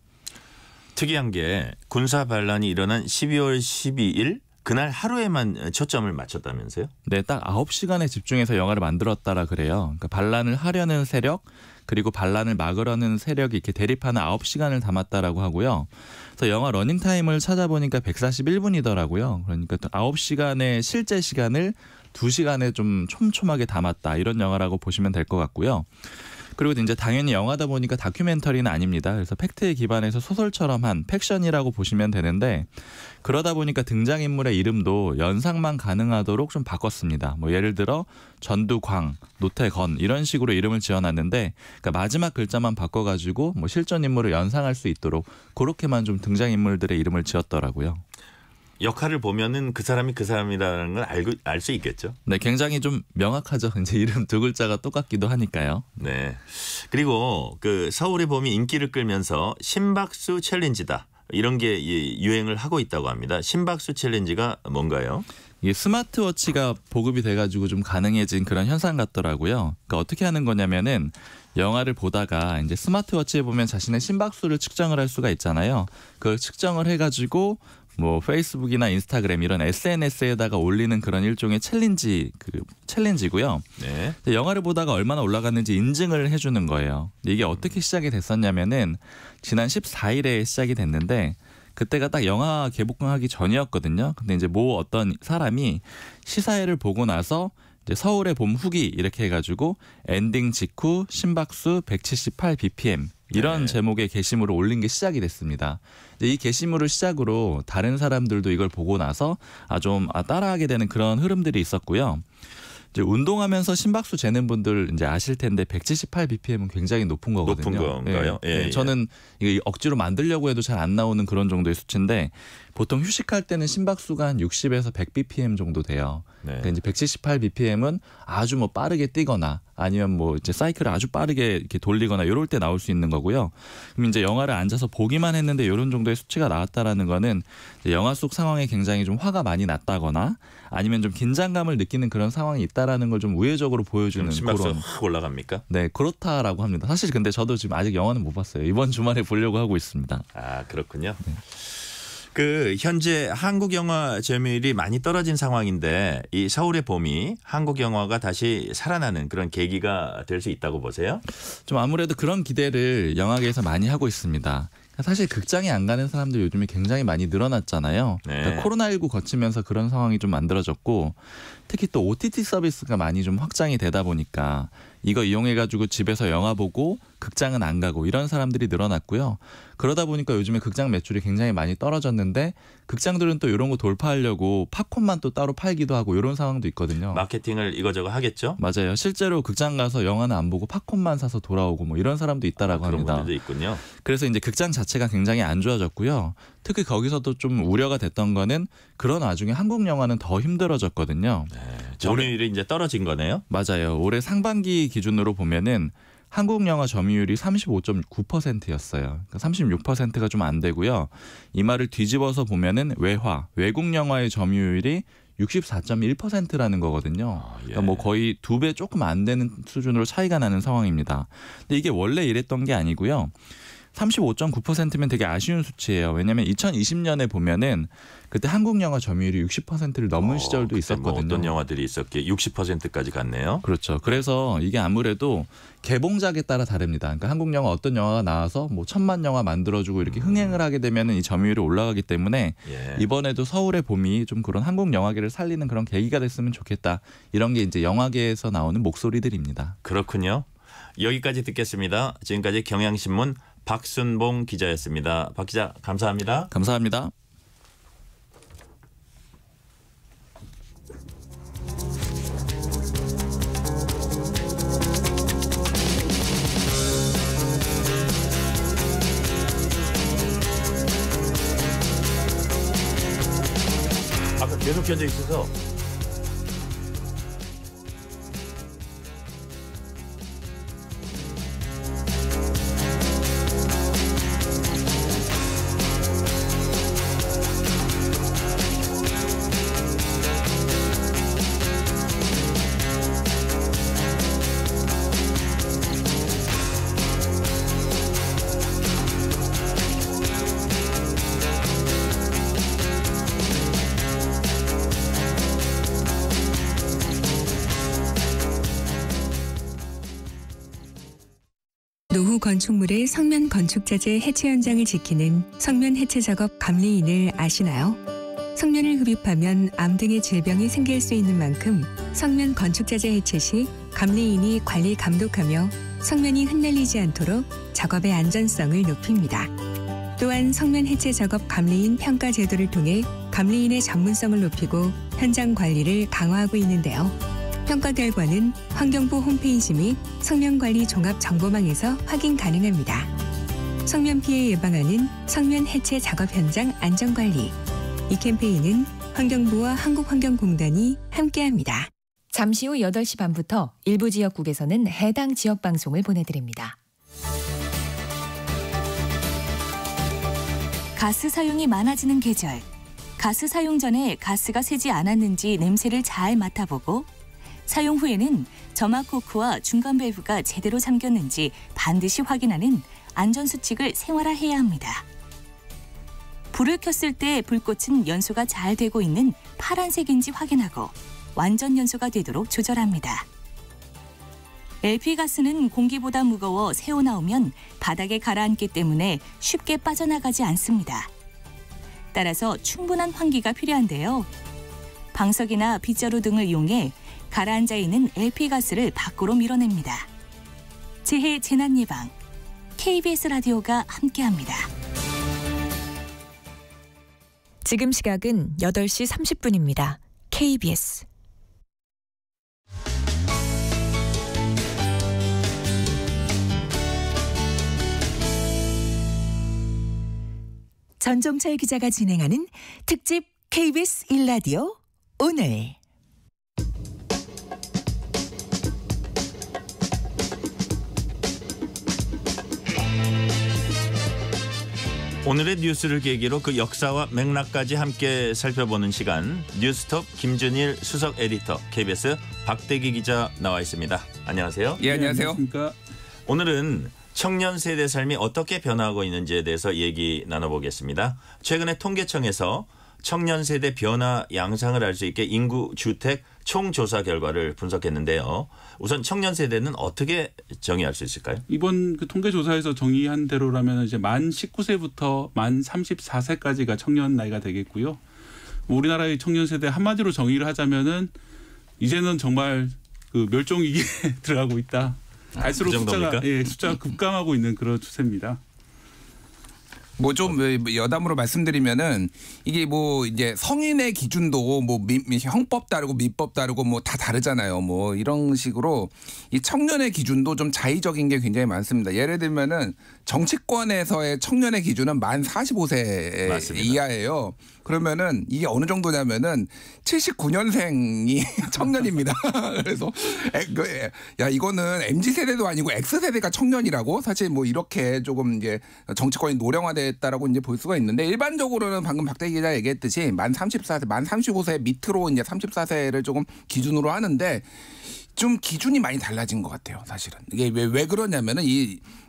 특이한 게 군사 반란이 일어난 12월 12일 그날 하루에만 초점을 맞췄다면서요? 네, 딱 9시간에 집중해서 영화를 만들었다라 그래요. 그러니까 반란을 하려는 세력 그리고 반란을 막으려는 세력이 이렇게 대립하는 9시간을 담았다라고 하고요. 그래서 영화 러닝타임을 찾아보니까 141분이더라고요. 그러니까 9시간의 실제 시간을 2시간에 좀 촘촘하게 담았다. 이런 영화라고 보시면 될 것 같고요. 그리고 이제 당연히 영화다 보니까 다큐멘터리는 아닙니다. 그래서 팩트에 기반해서 소설처럼 한 팩션이라고 보시면 되는데 그러다 보니까 등장인물의 이름도 연상만 가능하도록 좀 바꿨습니다. 뭐 예를 들어 전두광, 노태건 이런 식으로 이름을 지어놨는데 그러니까 마지막 글자만 바꿔가지고 뭐 실존 인물을 연상할 수 있도록 그렇게만 좀 등장인물들의 이름을 지었더라고요. 역할을 보면은 그 사람이 그 사람이라는 걸 알 수 있겠죠. 네, 굉장히 좀 명확하죠. 이제 이름 두 글자가 똑같기도 하니까요. 네. 그리고 그 서울의 봄이 인기를 끌면서 심박수 챌린지다. 이런 게 유행을 하고 있다고 합니다. 심박수 챌린지가 뭔가요? 이게 스마트워치가 보급이 돼가지고 좀 가능해진 그런 현상 같더라고요. 그러니까 어떻게 하는 거냐면은 영화를 보다가 이제 스마트워치에 보면 자신의 심박수를 측정을 할 수가 있잖아요. 그걸 측정을 해가지고 뭐 페이스북이나 인스타그램 이런 SNS에다가 올리는 그런 일종의 챌린지고요. 네. 영화를 보다가 얼마나 올라갔는지 인증을 해주는 거예요. 이게 어떻게 시작이 됐었냐면은 지난 14일에 시작이 됐는데 그때가 딱 영화 개봉하기 전이었거든요. 근데 이제 뭐 어떤 사람이 시사회를 보고 나서 이제 서울의 봄 후기 이렇게 해가지고 엔딩 직후 심박수 178 bpm 이런 제목의 게시물을 올린 게 시작이 됐습니다. 이 게시물을 시작으로 다른 사람들도 이걸 보고 나서 좀 따라하게 되는 그런 흐름들이 있었고요. 이제 운동하면서 심박수 재는 분들 이제 아실 텐데 178 bpm은 굉장히 높은 거거든요. 높은 건가요? 네. 네. 저는 이거 억지로 만들려고 해도 잘 안 나오는 그런 정도의 수치인데 보통 휴식할 때는 심박수가 한 60에서 100 bpm 정도 돼요. 네. 그러니까 이제 178 bpm은 아주 뭐 빠르게 뛰거나 아니면 뭐 이제 사이클을 아주 빠르게 이렇게 돌리거나 이럴 때 나올 수 있는 거고요. 그럼 이제 영화를 앉아서 보기만 했는데 이런 정도의 수치가 나왔다라는 거는 이제 영화 속 상황에 굉장히 좀 화가 많이 났다거나 아니면 좀 긴장감을 느끼는 그런 상황이 있다라는 걸 좀 우회적으로 보여주는 심박수가 확 올라갑니까? 네, 그렇다라고 합니다. 사실 근데 저도 지금 아직 영화는 못 봤어요. 이번 주말에 보려고 하고 있습니다. 아, 그렇군요. 네. 그 현재 한국 영화 점유율이 많이 떨어진 상황인데 이 서울의 봄이 한국 영화가 다시 살아나는 그런 계기가 될 수 있다고 보세요? 좀 아무래도 그런 기대를 영화계에서 많이 하고 있습니다. 사실 극장에 안 가는 사람들 요즘에 굉장히 많이 늘어났잖아요. 네. 그러니까 코로나19 거치면서 그런 상황이 좀 만들어졌고 특히 또 OTT 서비스가 많이 좀 확장이 되다 보니까 이거 이용해가지고 집에서 영화 보고 극장은 안 가고 이런 사람들이 늘어났고요. 그러다 보니까 요즘에 극장 매출이 굉장히 많이 떨어졌는데 극장들은 또 이런 거 돌파하려고 팝콘만 또 따로 팔기도 하고 이런 상황도 있거든요. 마케팅을 이거저거 하겠죠? 맞아요. 실제로 극장 가서 영화는 안 보고 팝콘만 사서 돌아오고 뭐 이런 사람도 있다라고 그런 합니다. 분들도 있군요. 그래서 이제 극장 자체가 굉장히 안 좋아졌고요. 특히 거기서도 좀 우려가 됐던 거는 그런 와중에 한국 영화는 더 힘들어졌거든요. 네, 점유율이 이제 떨어진 거네요. 맞아요. 올해 상반기 기준으로 보면은 한국 영화 점유율이 35.9%였어요. 그러니까 36%가 좀 안 되고요. 이 말을 뒤집어서 보면은 외국 영화의 점유율이 64.1%라는 거거든요. 그러니까 뭐 거의 2배 조금 안 되는 수준으로 차이가 나는 상황입니다. 근데 이게 원래 이랬던 게 아니고요. 35.9%면 되게 아쉬운 수치예요. 왜냐하면 2020년에 보면은 그때 한국 영화 점유율이 60%를 넘은 시절도 있었거든요. 뭐 어떤 영화들이 있었기에 60%까지 갔네요. 그렇죠. 그래서 이게 아무래도 개봉작에 따라 다릅니다. 그러니까 한국 영화 어떤 영화가 나와서 뭐 1000만 영화 만들어주고 이렇게 흥행을 하게 되면은 이 점유율이 올라가기 때문에 이번에도 서울의 봄이 좀 그런 한국 영화계를 살리는 그런 계기가 됐으면 좋겠다. 이런 게 이제 영화계에서 나오는 목소리들입니다. 그렇군요. 여기까지 듣겠습니다. 지금까지 경향신문 박순봉 기자였습니다. 박 기자 감사합니다. 감사합니다. 아까 계속 켜져 있어서 노후 건축물의 성면 건축자재 해체 현장을 지키는 성면 해체 작업 감리인을 아시나요? 성면을 흡입하면 암 등의 질병이 생길 수 있는 만큼 성면 건축자재 해체 시 감리인이 관리 감독하며 성면이 흩날리지 않도록 작업의 안전성을 높입니다. 또한 성면 해체 작업 감리인 평가 제도를 통해 감리인의 전문성을 높이고 현장 관리를 강화하고 있는데요. 평가 결과는 환경부 홈페이지 및 성면관리 종합정보망에서 확인 가능합니다. 성면 피해 예방하는 성면 해체 작업 현장 안전관리. 이 캠페인은 환경부와 한국환경공단이 함께합니다. 잠시 후 8시 반부터 일부 지역국에서는 해당 지역 방송을 보내드립니다. 가스 사용이 많아지는 계절. 가스 사용 전에 가스가 새지 않았는지 냄새를 잘 맡아보고 사용 후에는 점막 코크와 중간 밸브가 제대로 잠겼는지 반드시 확인하는 안전수칙을 생활화해야 합니다. 불을 켰을 때 불꽃은 연소가 잘 되고 있는 파란색인지 확인하고 완전 연소가 되도록 조절합니다. LP가스는 공기보다 무거워 새어나오면 바닥에 가라앉기 때문에 쉽게 빠져나가지 않습니다. 따라서 충분한 환기가 필요한데요. 방석이나 빗자루 등을 이용해 가라앉아 있는 LP가스를 밖으로 밀어냅니다. 재해 재난 예방, KBS 라디오가 함께합니다. 지금 시각은 8시 30분입니다. KBS 전종철 기자가 진행하는 특집 KBS 1라디오 오늘. 오늘의 뉴스를 계기로 그 역사와 맥락까지 함께 살펴보는 시간, 뉴스톱 김준일 수석 에디터, KBS 박대기 기자 나와 있습니다. 안녕하세요. 예, 안녕하세요. 안녕하십니까. 오늘은 청년 세대 삶이 어떻게 변화하고 있는지에 대해서 얘기 나눠보겠습니다. 최근에 통계청에서 청년 세대 변화 양상을 알 수 있게 인구 주택 총조사 결과를 분석했는데요. 우선 청년 세대는 어떻게 정의할 수 있을까요? 이번 그 통계조사에서 정의한 대로라면 이제 만 19세부터 만 34세까지가 청년 나이가 되겠고요. 우리나라의 청년 세대 한마디로 정의를 하자면은 이제는 정말 그 멸종 위기에 들어가고 있다. 갈수록 그 숫자가 급감하고 있는 그런 추세입니다. 뭐 좀 여담으로 말씀드리면은 이게 뭐 이제 성인의 기준도 뭐 형법 다르고 민법 다르고 뭐 다 다르잖아요. 뭐 이런 식으로 이 청년의 기준도 좀 자의적인 게 굉장히 많습니다. 예를 들면은 정치권에서의 청년의 기준은 만 45세 맞습니다. 이하예요. 그러면은 이게 어느 정도냐면은 79년생이 청년입니다. 그래서 야 이거는 MZ 세대도 아니고 X 세대가 청년이라고 사실 뭐 이렇게 조금 이제 정치권이 노령화됐다라고 이제 볼 수가 있는데 일반적으로는 방금 박대기 기자 얘기했듯이 만 34세, 만 35세 밑으로 이제 34세를 조금 기준으로 하는데 좀 기준이 많이 달라진 것 같아요, 사실은. 이게 왜 그러냐면은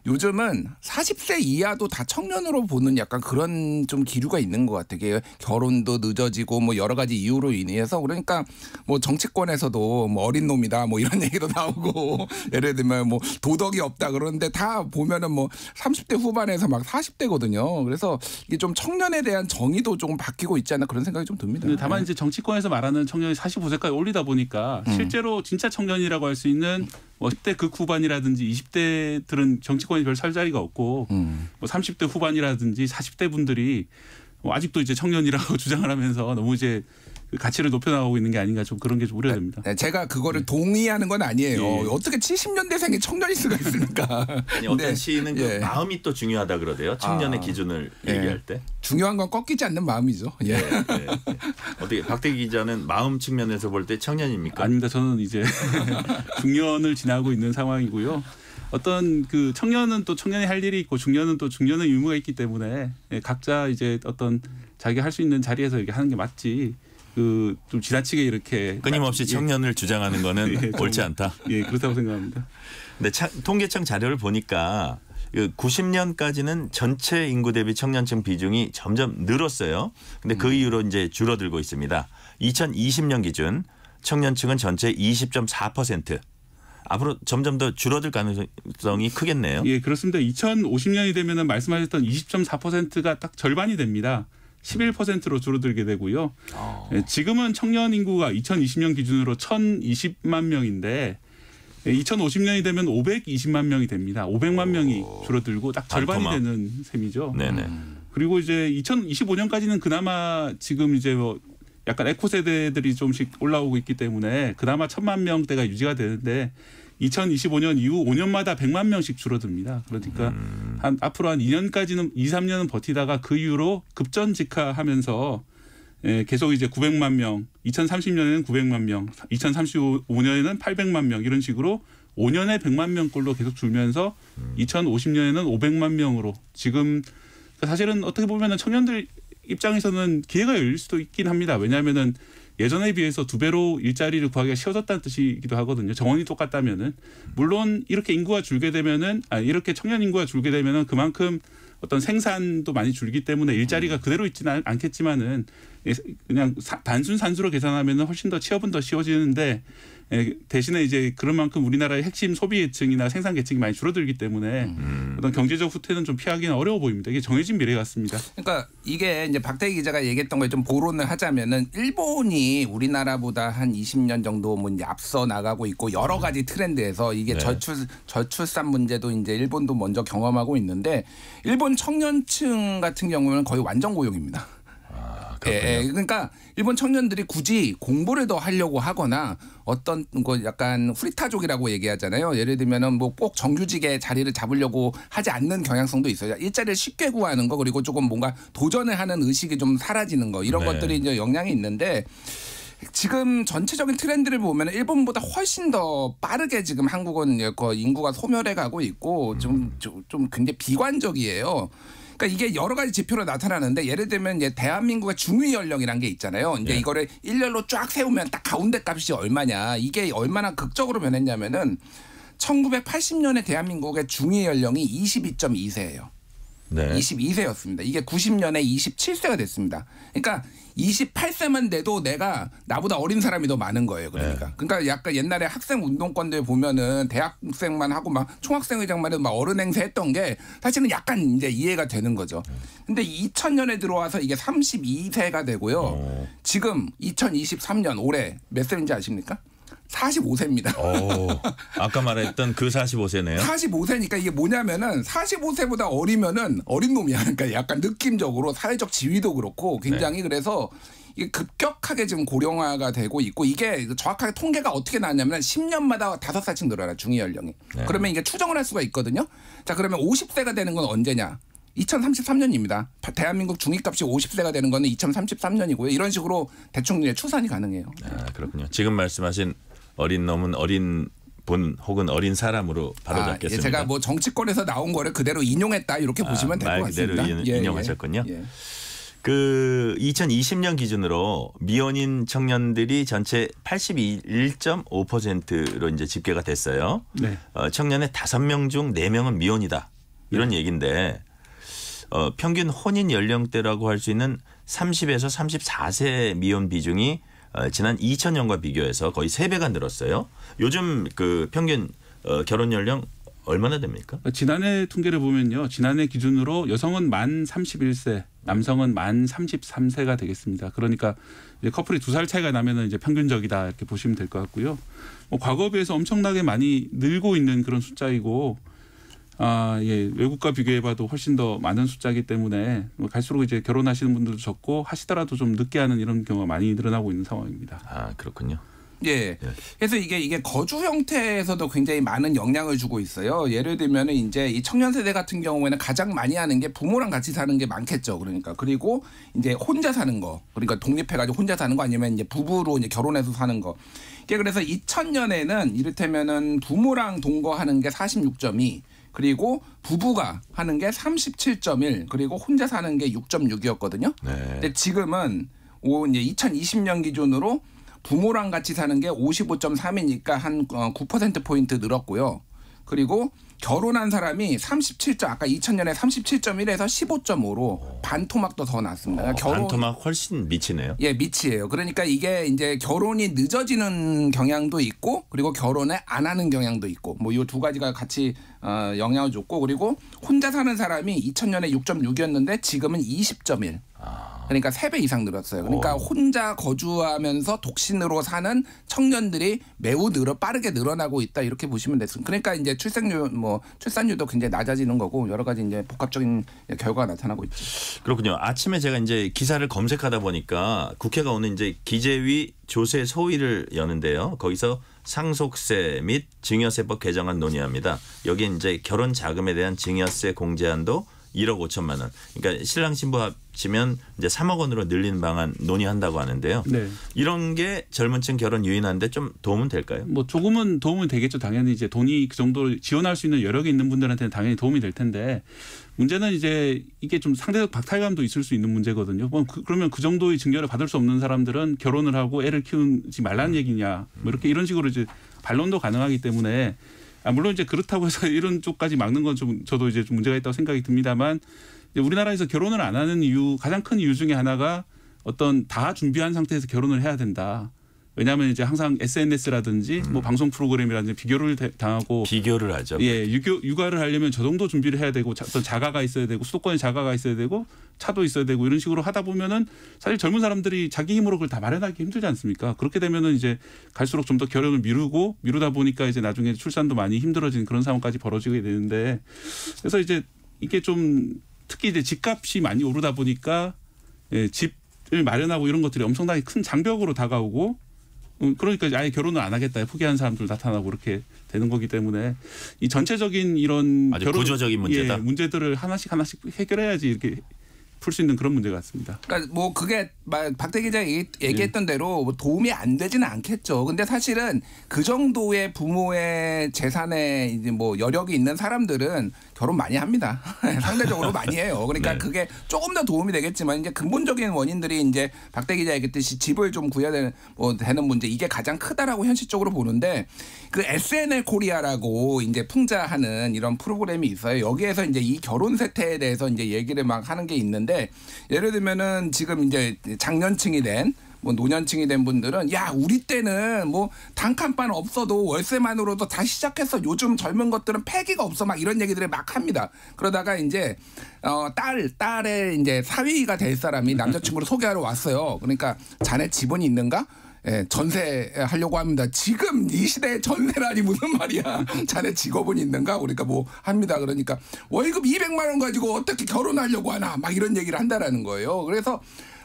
요즘은 40세 이하도 다 청년으로 보는 약간 그런 좀 기류가 있는 것 같아요. 이게 결혼도 늦어지고 뭐 여러 가지 이유로 인해서 그러니까 뭐 정치권에서도 뭐 어린 놈이다 뭐 이런 얘기도 나오고 예를 들면 뭐 도덕이 없다 그러는데 다 보면은 뭐 30대 후반에서 막 40대거든요. 그래서 이게 좀 청년에 대한 정의도 조금 바뀌고 있지 않나 그런 생각이 좀 듭니다. 다만 이제 정치권에서 말하는 청년이 45세까지 올리다 보니까 실제로 진짜 청년이라고 할 수 있는 뭐 10대 극후반이라든지 20대들은 정치권에 별 살 자리가 없고 뭐 30대 후반이라든지 40대 분들이 뭐 아직도 이제 청년이라고 주장을 하면서 너무 이제 그 가치를 높여나가고 있는 게 아닌가 좀 그런 게 좀 우려됩니다. 제가 그거를 동의하는 건 아니에요. 어떻게 70년대생이 청년일 수가 있습니까? 아니, 어떤 시인은 그 마음이 또 중요하다 그러대요. 청년의 기준을 얘기할 때. 중요한 건 꺾이지 않는 마음이죠. 어떻게 박대기 기자는 마음 측면에서 볼 때 청년입니까? 아닙니다. 저는 이제 중년을 지나고 있는 상황이고요. 어떤 그 청년은 또 청년이 할 일이 있고 중년은 또 중년의 의무가 있기 때문에 각자 이제 어떤 자기 할 수 있는 자리에서 이렇게 하는 게 맞지. 그 좀 지나치게 이렇게 끊임없이 청년을 주장하는 거는 옳지 않다. 예, 그렇다고 생각합니다. 근데 통계청 자료를 보니까 90년까지는 전체 인구 대비 청년층 비중이 점점 늘었어요. 근데 그 이후로 이제 줄어들고 있습니다. 2020년 기준 청년층은 전체 20.4%. 앞으로 점점 더 줄어들 가능성이 크겠네요. 예, 그렇습니다. 2050년이 되면은 말씀하셨던 20.4%가 딱 절반이 됩니다. 11%로 줄어들게 되고요. 지금은 청년 인구가 2020년 기준으로 1,020만 명인데 2050년이 되면 520만 명이 됩니다. 500만 명이 줄어들고 딱 절반이 되는 셈이죠. 네네. 그리고 이제 2025년까지는 그나마 지금 이제 뭐 약간 에코 세대들이 좀씩 올라오고 있기 때문에 그나마 1,000만 명대가 유지가 되는데 2025년 이후 5년마다 100만 명씩 줄어듭니다. 그러니까 앞으로 한 2년까지는 2, 3년은 버티다가 그 이후로 급전직하하면서 계속 이제 900만 명, 2030년에는 900만 명, 2035년에는 800만 명 이런 식으로 5년에 100만 명꼴로 계속 줄면서 2050년에는 500만 명으로 지금 사실은 어떻게 보면은 청년들 입장에서는 기회가 열릴 수도 있긴 합니다. 왜냐하면은 예전에 비해서 2배로 일자리를 구하기가 쉬워졌다는 뜻이기도 하거든요. 정원이 똑같다면은 물론 이렇게 인구가 줄게 되면은 이렇게 청년 인구가 줄게 되면은 그만큼 어떤 생산도 많이 줄기 때문에 일자리가 그대로 있지는 않겠지만은 그냥 단순 산수로 계산하면은 훨씬 더 취업은 더 쉬워지는데 대신에 이제 그런 만큼 우리나라의 핵심 소비계층이나 생산계층이 많이 줄어들기 때문에 어떤 경제적 후퇴는 좀 피하기는 어려워 보입니다. 이게 정해진 미래 같습니다. 그러니까 이게 이제 박대기 기자가 얘기했던 거에 좀 보론을 하자면은 일본이 우리나라보다 한 20년 정도 뭐 이제 앞서 나가고 있고 여러 가지 트렌드에서 이게 저출산 문제도 이제 일본도 먼저 경험하고 있는데 일본 청년층 같은 경우는 거의 완전 고용입니다. 그러니까 일본 청년들이 굳이 공부를 더 하려고 하거나 어떤 거 약간 후리타족이라고 얘기하잖아요. 예를 들면은 뭐 꼭 정규직의 자리를 잡으려고 하지 않는 경향성도 있어요. 일자리를 쉽게 구하는 거 그리고 조금 뭔가 도전을 하는 의식이 좀 사라지는 거 이런 것들이 이제 영향이 있는데 지금 전체적인 트렌드를 보면 일본보다 훨씬 더 빠르게 지금 한국은 인구가 소멸해 가고 있고 좀 굉장히 비관적이에요. 그러니까 이게 여러 가지 지표로 나타나는데 예를 들면 이제 대한민국의 중위 연령이라는 게 있잖아요. 이제 이거를 일렬로 쫙 세우면 딱 가운데 값이 얼마냐. 이게 얼마나 극적으로 변했냐면은 1980년에 대한민국의 중위 연령이 22.2세예요. 네. 22세였습니다. 이게 90년에 27세가 됐습니다. 그러니까 28세만 돼도 나보다 어린 사람이 더 많은 거예요. 그러니까 약간 옛날에 학생 운동권들 보면은 대학생만 하고 막 총학생회장만 해도 막 어른 행세했던 게 사실은 약간 이제 이해가 되는 거죠. 근데 2000년에 들어와서 이게 32세가 되고요. 지금 2023년 올해 몇 세인지 아십니까? 45세입니다. 아까 말했던 그 45세네요. 45세니까 이게 뭐냐면은 45세보다 어리면은 어린 놈이야. 그러니까 약간 느낌적으로 사회적 지위도 그렇고 굉장히 그래서 이게 급격하게 지금 고령화가 되고 있고 이게 정확하게 통계가 어떻게 나왔냐면 10년마다 5살씩 늘어나 중위 연령이. 그러면 이게 추정을 할 수가 있거든요. 자 그러면 50세가 되는 건 언제냐? 2033년입니다. 대한민국 중위값이 50세가 되는 거는 2033년이고요. 이런 식으로 대충 추산이 가능해요. 그렇군요. 지금 말씀하신 어린 놈은 어린 분 혹은 어린 사람으로 바로 잡겠습니다. 제가 뭐 정치권에서 나온 거를 그대로 인용했다 이렇게 보시면 될 것 같습니다. 말 그대로 인용하셨군요. 그 2020년 기준으로 미혼인 청년들이 전체 81.5%로 이제 집계가 됐어요. 네. 청년의 5명 중 4명은 미혼이다. 이런 얘기인데 평균 혼인 연령대라고 할 수 있는 30에서 34세 미혼 비중이 지난 2000년과 비교해서 거의 3배가 늘었어요. 요즘 그 평균 결혼 연령 얼마나 됩니까? 지난해 통계를 보면요. 지난해 기준으로 여성은 만 31세, 남성은 만 33세가 되겠습니다. 그러니까 이제 커플이 2살 차이가 나면은 이제 평균적이다 이렇게 보시면 될 것 같고요. 뭐 과거에 비해서 엄청나게 많이 늘고 있는 그런 숫자이고 외국과 비교해봐도 훨씬 더 많은 숫자이기 때문에 갈수록 이제 결혼하시는 분들도 적고 하시더라도 좀 늦게 하는 이런 경우가 많이 늘어나고 있는 상황입니다. 그렇군요. 예. 그래서 이게 거주 형태에서도 굉장히 많은 영향을 주고 있어요. 예를 들면 이제 이 청년 세대 같은 경우에는 가장 많이 하는 게 부모랑 같이 사는 게 많겠죠. 그리고 이제 혼자 사는 거, 그러니까 독립해가지고 혼자 사는 거 아니면 이제 부부로 이제 결혼해서 사는 거. 그래서 2000년에는 이를테면은 부모랑 동거하는 게 46.2. 그리고 부부가 하는 게 37.1 그리고 혼자 사는 게 6.6이었거든요. 근데 지금은 이제 2020년 기준으로 부모랑 같이 사는 게 55.3이니까 한 9%포인트 늘었고요. 그리고 결혼한 사람이 37점 아까 2000년에 37.1에서 15.5로 반토막도 더 났습니다. 반토막 훨씬 밑이네요. 예, 밑이에요. 그러니까 이게 이제 결혼이 늦어지는 경향도 있고 그리고 결혼을 안 하는 경향도 있고 뭐 이 두 가지가 같이 영향을 줬고 그리고 혼자 사는 사람이 2000년에 6.6이었는데 지금은 20.1. 그러니까 3배 이상 늘었어요. 그러니까 혼자 거주하면서 독신으로 사는 청년들이 매우 빠르게 늘어나고 있다 이렇게 보시면 됐습니다. 그러니까 이제 출산율도 굉장히 낮아지는 거고 여러 가지 이제 복합적인 결과가 나타나고 있죠. 그렇군요. 아침에 제가 이제 기사를 검색하다 보니까 국회가 오늘 이제 기재위 조세 소위를 여는데요. 거기서 상속세 및 증여세법 개정안 논의합니다. 여기 이제 결혼 자금에 대한 증여세 공제안도 1억 5천만 원. 그러니까 신랑 신부 합치면 이제 3억 원으로 늘리는 방안 논의한다고 하는데요. 네. 이런 게 젊은층 결혼 유인하는데 좀 도움은 될까요? 뭐 조금은 도움은 되겠죠. 당연히 이제 돈이 그 정도로 지원할 수 있는 여력이 있는 분들한테는 당연히 도움이 될 텐데 문제는 이제 이게 좀 상대적 박탈감도 있을 수 있는 문제거든요. 그러면 그 정도의 증여를 받을 수 없는 사람들은 결혼을 하고 애를 키우지 말라는 얘기냐. 뭐 이렇게 이런 식으로 이제 반론도 가능하기 때문에 물론 이제 그렇다고 해서 이런 쪽까지 막는 건 좀 저도 이제 좀 문제가 있다고 생각이 듭니다만 우리나라에서 결혼을 안 하는 이유 가장 큰 이유 중에 하나가 어떤 다 준비한 상태에서 결혼을 해야 된다. 왜냐하면 이제 항상 SNS라든지 뭐 방송 프로그램이라든지 비교를 당하고 비교를 하죠. 예, 육아를 하려면 저 정도 준비를 해야 되고 어떤 자가가 있어야 되고 수도권에 자가가 있어야 되고 차도 있어야 되고 이런 식으로 하다 보면은 사실 젊은 사람들이 자기 힘으로 그걸 다 마련하기 힘들지 않습니까? 그렇게 되면은 이제 갈수록 좀 더 결혼을 미루다 보니까 이제 나중에 출산도 많이 힘들어지는 그런 상황까지 벌어지게 되는데 그래서 이제 이게 좀 특히 이제 집값이 많이 오르다 보니까 예, 집을 마련하고 이런 것들이 엄청나게 큰 장벽으로 다가오고 그러니까 아예 결혼을 안 하겠다 포기한 사람들 나타나고 그렇게 되는 거기 때문에 이 전체적인 이런 아주 구조적인 문제다. 예, 문제들을 하나씩 해결해야지 이렇게 풀 수 있는 그런 문제 같습니다. 그러니까 뭐 그게 박대 기자 얘기했던 대로 뭐 도움이 안 되지는 않겠죠. 근데 사실은 그 정도의 부모의 재산에 이제 뭐 여력이 있는 사람들은 결혼 많이 합니다. 상대적으로 많이 해요. 그러니까 네. 그게 조금 더 도움이 되겠지만 이제 근본적인 원인들이 이제 박대 기자 얘기했듯이 집을 좀 구해야 되는 문제 이게 가장 크다라고 현실적으로 보는데 그 SNL 코리아라고 이제 풍자하는 이런 프로그램이 있어요. 여기에서 이제 이 결혼 세태에 대해서 이제 얘기를 막 하는 게 있는데 예를 들면은 지금 이제 장년층이 된 뭐 노년층이 된 분들은 야 우리 때는 뭐 단칸방 없어도 월세만으로도 다 시작해서 요즘 젊은 것들은 패기가 없어 막 이런 얘기들을 막 합니다. 그러다가 이제 딸의 이제 사위가 될 사람이 남자친구를 소개하러 왔어요. 그러니까 자네 집은 있는가? 예, 전세하려고 합니다. 지금 이 시대에 전세라니 무슨 말이야. 자네 직업은 있는가? 그러니까 뭐 합니다. 그러니까 월급 200만 원 가지고 어떻게 결혼하려고 하나 막 이런 얘기를 한다라는 거예요. 그래서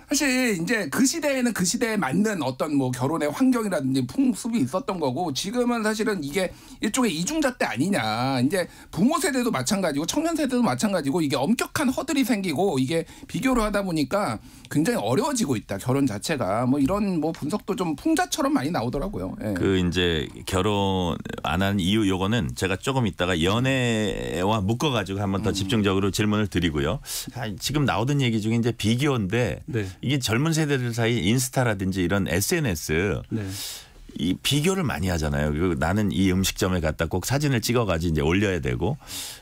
사실 이제 그 시대에는 그 시대에 맞는 어떤 뭐 결혼의 환경이라든지 풍습이 있었던 거고 지금은 사실은 이게 일종의 이중잣대 아니냐. 이제 부모 세대도 마찬가지고 청년 세대도 마찬가지고 이게 엄격한 허들이 생기고 이게 비교를 하다 보니까 굉장히 어려워지고 있다. 결혼 자체가 뭐 이런 뭐 분석도 좀 풍자처럼 많이 나오더라고요. 예. 그 이제 결혼 안 한 이유 요거는 제가 조금 있다가 연애와 묶어가지고 한번 더 집중적으로 질문을 드리고요. 지금 나오던 얘기 중에 이제 비교인데 네. 이게 젊은 세대들 사이 인스타라든지 이런 SNS 네. 이 비교를 많이 하잖아요. 그리고 나는 이 음식점에 갔다 꼭 사진을 찍어가지고 이제 올려야 되고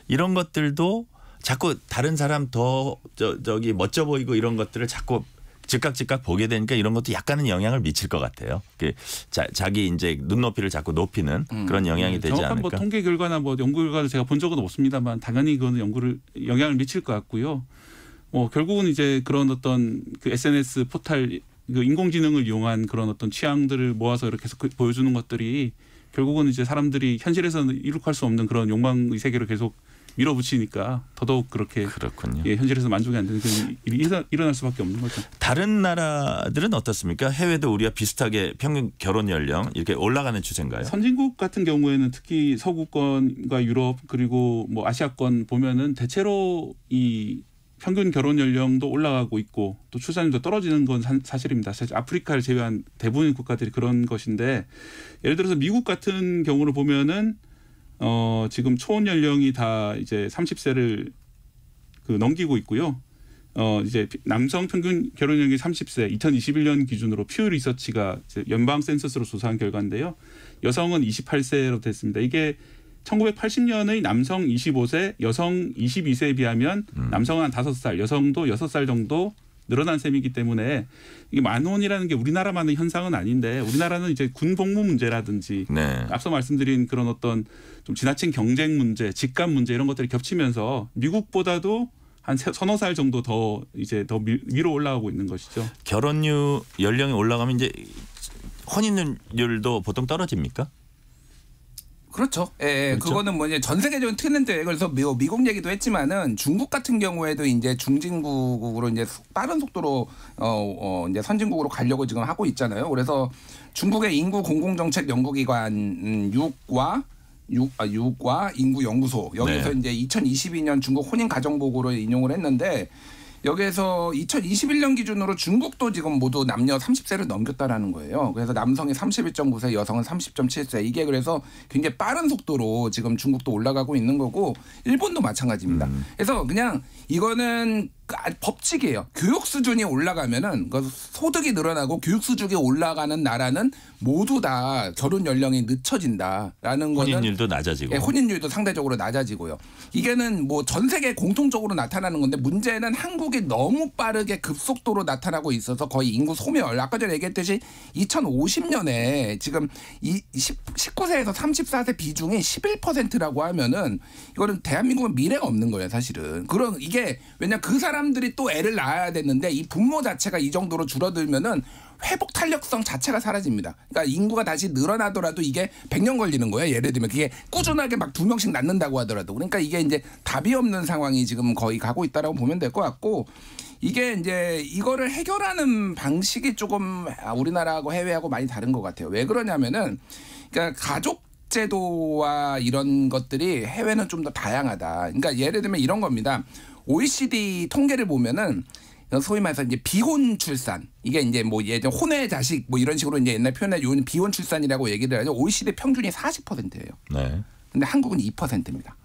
이런 것들도 자꾸 다른 사람 더 저기 멋져 보이고 이런 것들을 자꾸 즉각 보게 되니까 이런 것도 약간은 영향을 미칠 것 같아요. 자기 이제 눈높이를 자꾸 높이는 그런 영향이 되지 정확한 않을까. 뭐 통계 결과나 뭐 연구 결과를 제가 본 적은 없습니다만 당연히 그거는 영향을 미칠 것 같고요. 결국은 이제 그런 어떤 그 SNS 포탈 그 인공지능을 이용한 그런 어떤 취향들을 모아서 이렇게 해서 보여주는 것들이 결국은 이제 사람들이 현실에서는 이룩할 수 없는 그런 욕망의 세계를 계속 밀어붙이니까 더더욱 그렇게 그렇군요. 예, 현실에서 만족이 안 되는 그런 일이 일어날 수밖에 없는 거죠. 다른 나라들은 어떻습니까? 해외도 우리와 비슷하게 평균 결혼 연령 이렇게 올라가는 추세인가요? 선진국 같은 경우에는 특히 서구권과 유럽 그리고 뭐 아시아권 보면은 대체로 이 평균 결혼 연령도 올라가고 있고 또 출산율도 떨어지는 건 사실입니다. 사실 아프리카를 제외한 대부분의 국가들이 그런 것인데 예를 들어서 미국 같은 경우를 보면은 지금 초혼 연령이 다 이제 30세를 넘기고 있고요. 이제 남성 평균 결혼 연령이 30세 2021년 기준으로 퓨 리서치가 이제 연방 센서스로 조사한 결과인데요. 여성은 28세로 됐습니다. 이게 1980년의 남성 25세, 여성 22세에 비하면 남성은 한 5살, 여성도 6살 정도 늘어난 셈이기 때문에 이게 만혼이라는 게 우리나라만의 현상은 아닌데 우리나라는 이제 군 복무 문제라든지 네. 앞서 말씀드린 그런 어떤 좀 지나친 경쟁 문제, 집값 문제 이런 것들이 겹치면서 미국보다도 한 서너 살 정도 더 이제 더 위로 올라가고 있는 것이죠. 결혼율 연령이 올라가면 이제 혼인율도 보통 떨어집니까? 그렇죠. 예, 그렇죠. 그거는 뭐 이제 전 세계적인 트렌드예요. 그래서 미국 얘기도 했지만은 중국 같은 경우에도 이제 중진국으로 이제 빠른 속도로 이제 선진국으로 가려고 지금 하고 있잖아요. 그래서 중국의 인구 공공정책 연구기관 6과 인구 연구소 여기서 이제 2022년 중국 혼인 가정 보고를 인용을 했는데 여기에서 2021년 기준으로 중국도 지금 모두 남녀 30세를 넘겼다라는 거예요. 그래서 남성이 31.9세, 여성은 30.7세. 이게 그래서 굉장히 빠른 속도로 지금 중국도 올라가고 있는 거고 일본도 마찬가지입니다. 그래서 그냥 이거는 법칙이에요. 교육 수준이 올라가면은 소득이 늘어나고 교육 수준이 올라가는 나라는 모두 다 결혼 연령이 늦춰진다라는 거는 혼인율도 낮아지고 혼인율도 상대적으로 낮아지고요. 이게는 뭐 전 세계 공통적으로 나타나는 건데 문제는 한국이 너무 빠르게 급속도로 나타나고 있어서 거의 인구 소멸. 아까 전에 얘기했듯이 2050년에 지금 19세에서 34세 비중이 11%라고 하면은 이거는 대한민국은 미래가 없는 거예요, 사실은. 그런 이게 왜냐 그 사람들이 또 애를 낳아야 되는데 이 부모 자체가 이 정도로 줄어들면은 회복 탄력성 자체가 사라집니다. 그러니까 인구가 다시 늘어나더라도 이게 100년 걸리는 거예요. 예를 들면 그게 꾸준하게 막 2명씩 낳는다고 하더라도. 그러니까 이게 이제 답이 없는 상황이 지금 거의 가고 있다라고 보면 될 것 같고 이게 이제 이거를 해결하는 방식이 조금 우리나라하고 해외하고 많이 다른 것 같아요. 왜 그러냐면은 그러니까 가족 제도와 이런 것들이 해외는 좀 더 다양하다. 그러니까 예를 들면 이런 겁니다. OECD 통계를 보면은 소위 말해서 이제 비혼 출산 이게 이제 뭐 예전 혼외 자식 뭐 이런 식으로 이제 옛날 표현에 요즘 비혼 출산이라고 얘기를 하죠. OECD 평균이 40%예요. 네. 근데 한국은 2%입니다.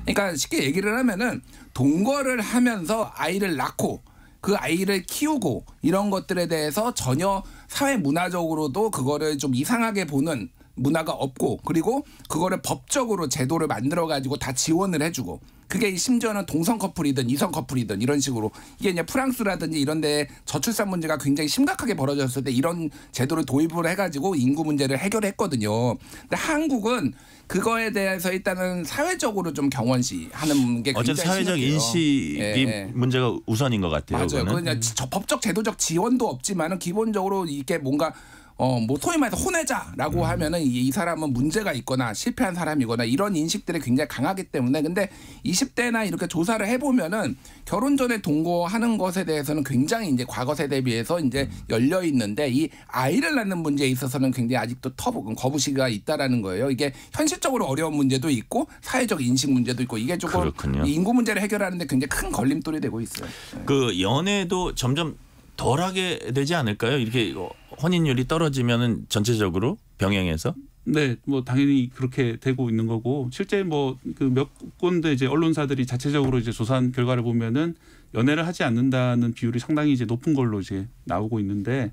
그러니까 쉽게 얘기를 하면은 동거를 하면서 아이를 낳고 그 아이를 키우고 이런 것들에 대해서 전혀 사회 문화적으로도 그거를 좀 이상하게 보는 문화가 없고 그리고 그거를 법적으로 제도를 만들어 가지고 다 지원을 해주고 그게 심지어는 동성 커플이든 이성 커플이든 이런 식으로 이게 이제 프랑스라든지 이런 데 저출산 문제가 굉장히 심각하게 벌어졌을 때 이런 제도를 도입을 해가지고 인구 문제를 해결했거든요. 근데 한국은 그거에 대해서 일단은 사회적으로 좀 경원시하는 게 굉장히 어쨌든 사회적 심각해요. 인식이 문제가 우선인 것 같아요. 맞아요. 그냥 법적 제도적 지원도 없지만은 기본적으로 이게 뭔가 뭐 소위 말해서 혼외자라고 하면은 이 사람은 문제가 있거나 실패한 사람이거나 이런 인식들이 굉장히 강하기 때문에 근데 20대나 이렇게 조사를 해보면은 결혼 전에 동거하는 것에 대해서는 굉장히 이제 과거 세대에 비해서 이제 열려 있는데 이 아이를 낳는 문제에 있어서는 굉장히 아직도 거부시기가 있다라는 거예요. 이게 현실적으로 어려운 문제도 있고 사회적 인식 문제도 있고 이게 조금 그렇군요. 인구 문제를 해결하는데 굉장히 큰 걸림돌이 되고 있어요. 그 연애도 점점 덜하게 되지 않을까요? 이렇게 혼인율이 떨어지면은 전체적으로 병행해서? 네, 뭐 당연히 그렇게 되고 있는 거고 실제 뭐 그 몇 군데 이제 언론사들이 자체적으로 이제 조사한 결과를 보면은 연애를 하지 않는다는 비율이 상당히 이제 높은 걸로 이제 나오고 있는데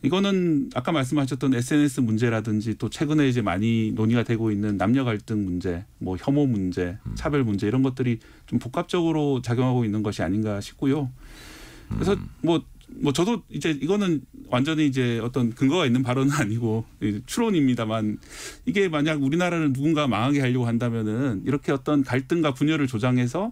이거는 아까 말씀하셨던 SNS 문제라든지 또 최근에 이제 많이 논의가 되고 있는 남녀 갈등 문제, 뭐 혐오 문제, 차별 문제 이런 것들이 좀 복합적으로 작용하고 있는 것이 아닌가 싶고요. 그래서 뭐 저도 이제 이거는 완전히 이제 어떤 근거가 있는 발언은 아니고 추론입니다만 이게 만약 우리나라를 누군가 망하게 하려고 한다면은 이렇게 어떤 갈등과 분열을 조장해서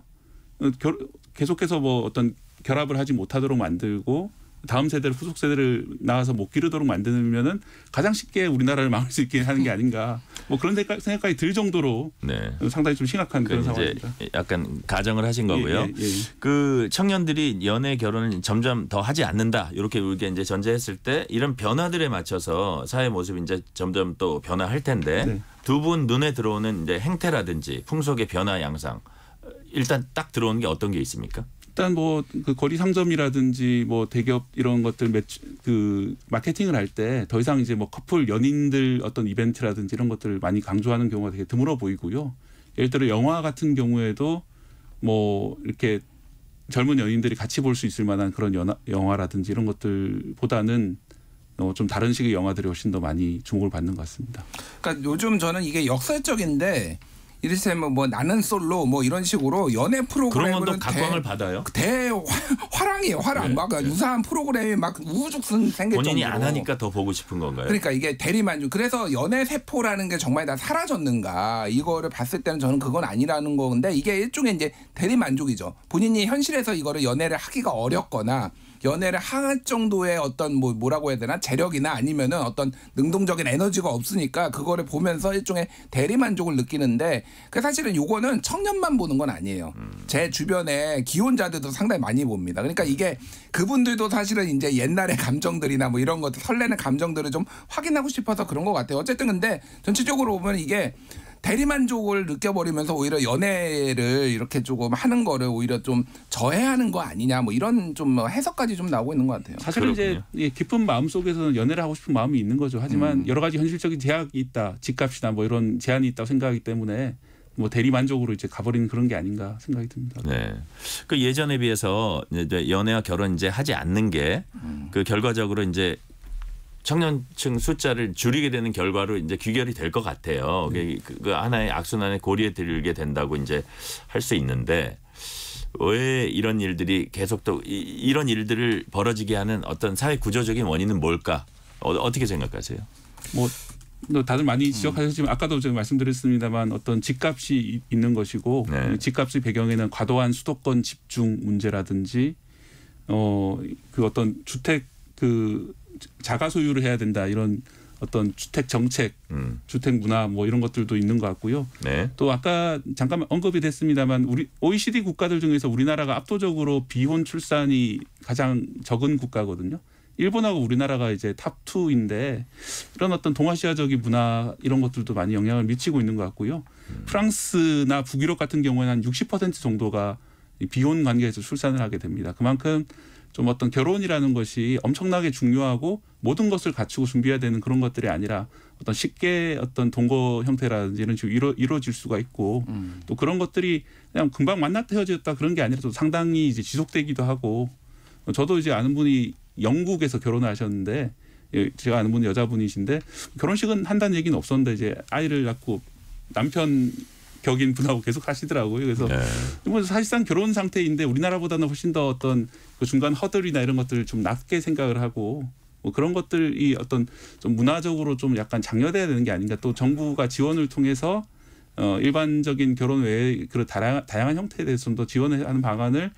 계속해서 뭐 어떤 결합을 하지 못하도록 만들고 다음 세대를 후속 세대를 낳아서 못 기르도록 만들면은 가장 쉽게 우리나라를 막을 수 있게 하는 게 아닌가 뭐 그런 생각까지 들 정도로 상당히 좀 심각한 그런 상황입니다. 약간 가정을 하신 거고요. 그 청년들이 연애 결혼을 점점 더 하지 않는다 이렇게 우리가 이제 전제했을 때 이런 변화들에 맞춰서 사회 모습이 이제 점점 또 변화할 텐데 두 분 눈에 들어오는 이제 행태라든지 풍속의 변화 양상 일단 딱 들어오는 게 어떤 게 있습니까? 일단 뭐 그 거리 상점이라든지 뭐 대기업 이런 것들 그 마케팅을 할 때 더 이상 이제 뭐 커플 연인들 어떤 이벤트라든지 이런 것들을 많이 강조하는 경우가 되게 드물어 보이고요. 예를 들어 영화 같은 경우에도 뭐 이렇게 젊은 연인들이 같이 볼 수 있을 만한 그런 영화라든지 이런 것들보다는 좀 다른 식의 영화들이 훨씬 더 많이 주목을 받는 것 같습니다. 그러니까 요즘 저는 이게 역설적인데 이를테면 뭐 나는 솔로 뭐 이런 식으로 연애 프로그램은 그런 건 또 각광을 받아요. 화랑이에요. 화랑. 막 유사한 프로그램이 막 우후죽순 생길 본인이 정도로. 안 하니까 더 보고 싶은 건가요? 그러니까 이게 대리만족. 그래서 연애 세포라는 게 정말 다 사라졌는가 이거를 봤을 때는 저는 그건 아니라는 건데 이게 일종의 이제 대리만족이죠. 본인이 현실에서 이거를 연애를 하기가 어렵거나 연애를 할 정도의 어떤 뭐라고 해야 되나 재력이나 아니면은 어떤 능동적인 에너지가 없으니까 그거를 보면서 일종의 대리만족을 느끼는데 그 사실은 요거는 청년만 보는 건 아니에요. 제 주변에 기혼자들도 상당히 많이 봅니다. 그러니까 이게 그분들도 사실은 이제 옛날의 감정들이나 뭐 이런 것들 설레는 감정들을 좀 확인하고 싶어서 그런 것 같아요. 어쨌든 근데 전체적으로 보면 이게 대리만족을 느껴버리면서 오히려 연애를 이렇게 조금 하는 거를 오히려 좀 저해하는 거 아니냐 뭐 이런 좀 해석까지 좀 나오고 있는 것 같아요. 사실은 이제 깊은 마음 속에서는 연애를 하고 싶은 마음이 있는 거죠. 하지만 여러 가지 현실적인 제약이 있다. 집값이나 뭐 이런 제한이 있다고 생각하기 때문에 뭐 대리만족으로 이제 가버리는 그런 게 아닌가 생각이 듭니다. 네. 그 예전에 비해서 이제 연애와 결혼 이제 하지 않는 게 그 결과적으로 이제 청년층 숫자를 줄이게 되는 결과로 이제 귀결이 될 것 같아요. 그 하나의 악순환의 고리에 들게 된다고 이제 할 수 있는데 왜 이런 일들이 계속 또 이런 일들을 벌어지게 하는 어떤 사회 구조적인 원인은 뭘까? 어떻게 생각하세요? 뭐 다들 많이 지적하셨지만 아까도 제가 말씀드렸습니다만 어떤 집값이 있는 것이고 집값의 배경에는 과도한 수도권 집중 문제라든지 그 어떤 주택 그 자가 소유를 해야 된다 이런 어떤 주택 정책, 주택 문화 뭐 이런 것들도 있는 것 같고요. 네. 또 아까 잠깐 언급이 됐습니다만 우리 OECD 국가들 중에서 우리나라가 압도적으로 비혼 출산이 가장 적은 국가거든요. 일본하고 우리나라가 이제 탑 2인데 이런 어떤 동아시아적인 문화 이런 것들도 많이 영향을 미치고 있는 것 같고요. 프랑스나 북유럽 같은 경우에는 한 60% 정도가 비혼 관계에서 출산을 하게 됩니다. 그만큼 좀 어떤 결혼이라는 것이 엄청나게 중요하고 모든 것을 갖추고 준비해야 되는 그런 것들이 아니라 어떤 쉽게 어떤 동거 형태라든지 이런 식으로 이루어질 수가 있고 또 그런 것들이 그냥 금방 만났다 헤어졌다 그런 게 아니라 또 상당히 이제 지속되기도 하고 저도 이제 아는 분이 영국에서 결혼을 하셨는데 제가 아는 분이 여자분이신데 결혼식은 한다는 얘기는 없었는데 이제 아이를 낳고 남편 격인 분하고 계속 하시더라고요. 그래서 뭐 사실상 결혼 상태인데 우리나라보다는 훨씬 더 어떤 그 중간 허들이나 이런 것들을 좀 낮게 생각을 하고 뭐 그런 것들이 어떤 좀 문화적으로 좀 약간 장려돼야 되는 게 아닌가. 또 정부가 지원을 통해서 일반적인 결혼 외에 그런 다양한 형태에 대해서 좀 더 지원하는 방안을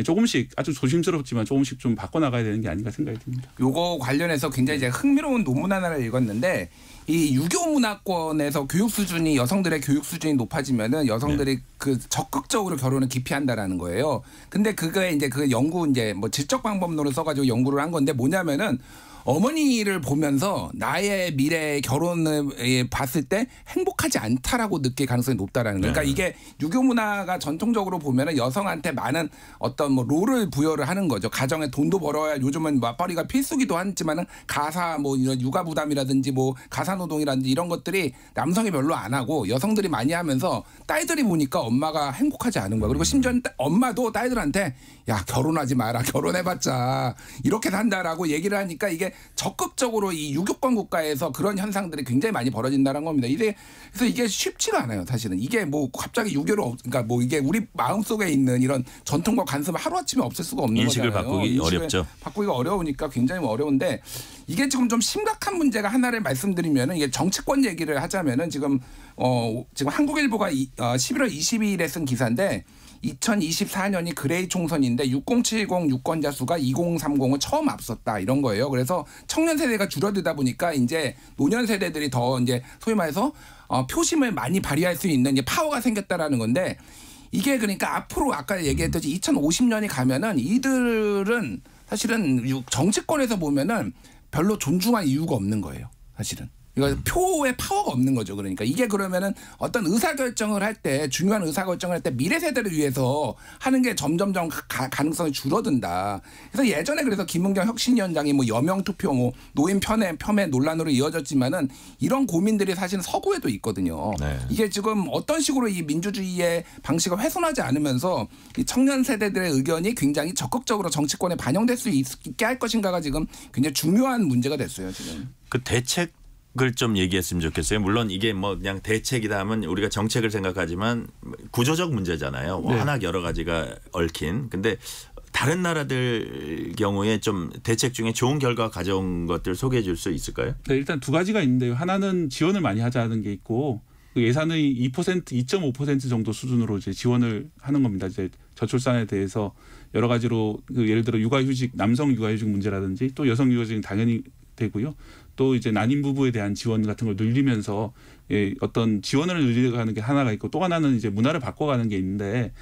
조금씩 아주 조심스럽지만 조금씩 좀 바꿔나가야 되는 게 아닌가 생각이 듭니다. 요거 관련해서 굉장히 이제 흥미로운 논문 하나를 읽었는데 이 유교 문화권에서 교육 수준이 여성들의 교육 수준이 높아지면은 여성들이 그 적극적으로 결혼을 기피한다라는 거예요. 근데 그거에 이제 그 연구 이제 뭐 질적 방법론을 써가지고 연구를 한 건데 뭐냐면은 어머니를 보면서 나의 미래의 결혼을 봤을 때 행복하지 않다라고 느낄 가능성이 높다라는 거예요. 그러니까 이게 유교 문화가 전통적으로 보면은 여성한테 많은 어떤 뭐 롤을 부여를 하는 거죠. 가정에 돈도 벌어야 요즘은 맞벌이가 필수기도 하지만은 가사 뭐 이런 육아 부담이라든지 뭐 가사 노동이라든지 이런 것들이 남성이 별로 안 하고 여성들이 많이 하면서 딸들이 보니까 엄마가 행복하지 않은 거야. 그리고 심지어 엄마도 딸들한테 야 결혼하지 마라 결혼해봤자 이렇게 산다라고 얘기를 하니까 이게 적극적으로 이 유교권 국가에서 그런 현상들이 굉장히 많이 벌어진다는 겁니다. 그래서 이게 쉽지가 않아요. 사실은 이게 뭐 갑자기 유교로 그러니까 뭐 이게 우리 마음 속에 있는 이런 전통과 관습을 하루 아침에 없앨 수가 없는 인식을 거잖아요. 바꾸기 어렵죠. 바꾸기가 어려우니까 굉장히 어려운데 이게 지금 좀 심각한 문제가 하나를 말씀드리면은 이게 정치권 얘기를 하자면은 지금 한국일보가 11월 22일에 쓴 기사인데. 2024년이 그레이 총선인데 6070 유권자 수가 2030을 처음 앞섰다 이런 거예요. 그래서 청년 세대가 줄어들다 보니까 이제 노년 세대들이 더 이제 소위 말해서 표심을 많이 발휘할 수 있는 이제 파워가 생겼다라는 건데 이게 그러니까 앞으로 아까 얘기했듯이 2050년이 가면은 이들은 사실은 정치권에서 보면은 별로 존중할 이유가 없는 거예요. 사실은. 그러니까 표의 파워가 없는 거죠. 그러니까 이게 그러면은 어떤 의사결정을 할 때 중요한 의사결정을 할 때 미래 세대를 위해서 하는 게 점점점 가능성이 줄어든다. 그래서 예전에 그래서 김은경 혁신위원장이 뭐 여명 투표 뭐 노인 폄훼 논란으로 이어졌지만은 이런 고민들이 사실은 서구에도 있거든요. 이게 지금 어떤 식으로 이 민주주의의 방식을 훼손하지 않으면서 이 청년 세대들의 의견이 굉장히 적극적으로 정치권에 반영될 수 있게 할 것인가가 지금 굉장히 중요한 문제가 됐어요. 지금. 그 대책 대책을 좀 얘기했으면 좋겠어요. 물론 이게 뭐 그냥 대책이다 하면 우리가 정책을 생각하지만 구조적 문제잖아요. 네. 워낙 여러 가지가 얽힌. 근데 다른 나라들 경우에 좀 대책 중에 좋은 결과 가져온 것들 소개해 줄 수 있을까요? 네, 일단 두 가지가 있는데요. 하나는 지원을 많이 하자는 게 있고 그 예산의 2%, 2.5% 정도 수준으로 이제 지원을 하는 겁니다. 이제 저출산에 대해서 여러 가지로 그 예를 들어 육아휴직, 남성 육아휴직 문제라든지 또 여성 육아휴직은 당연히 되고요. 또 이제 난임 부부에 대한 지원 같은 걸 늘리면서 어떤 지원을 늘려가는 게 하나가 있고 또 하나는 이제 문화를 바꿔가는 게 있는데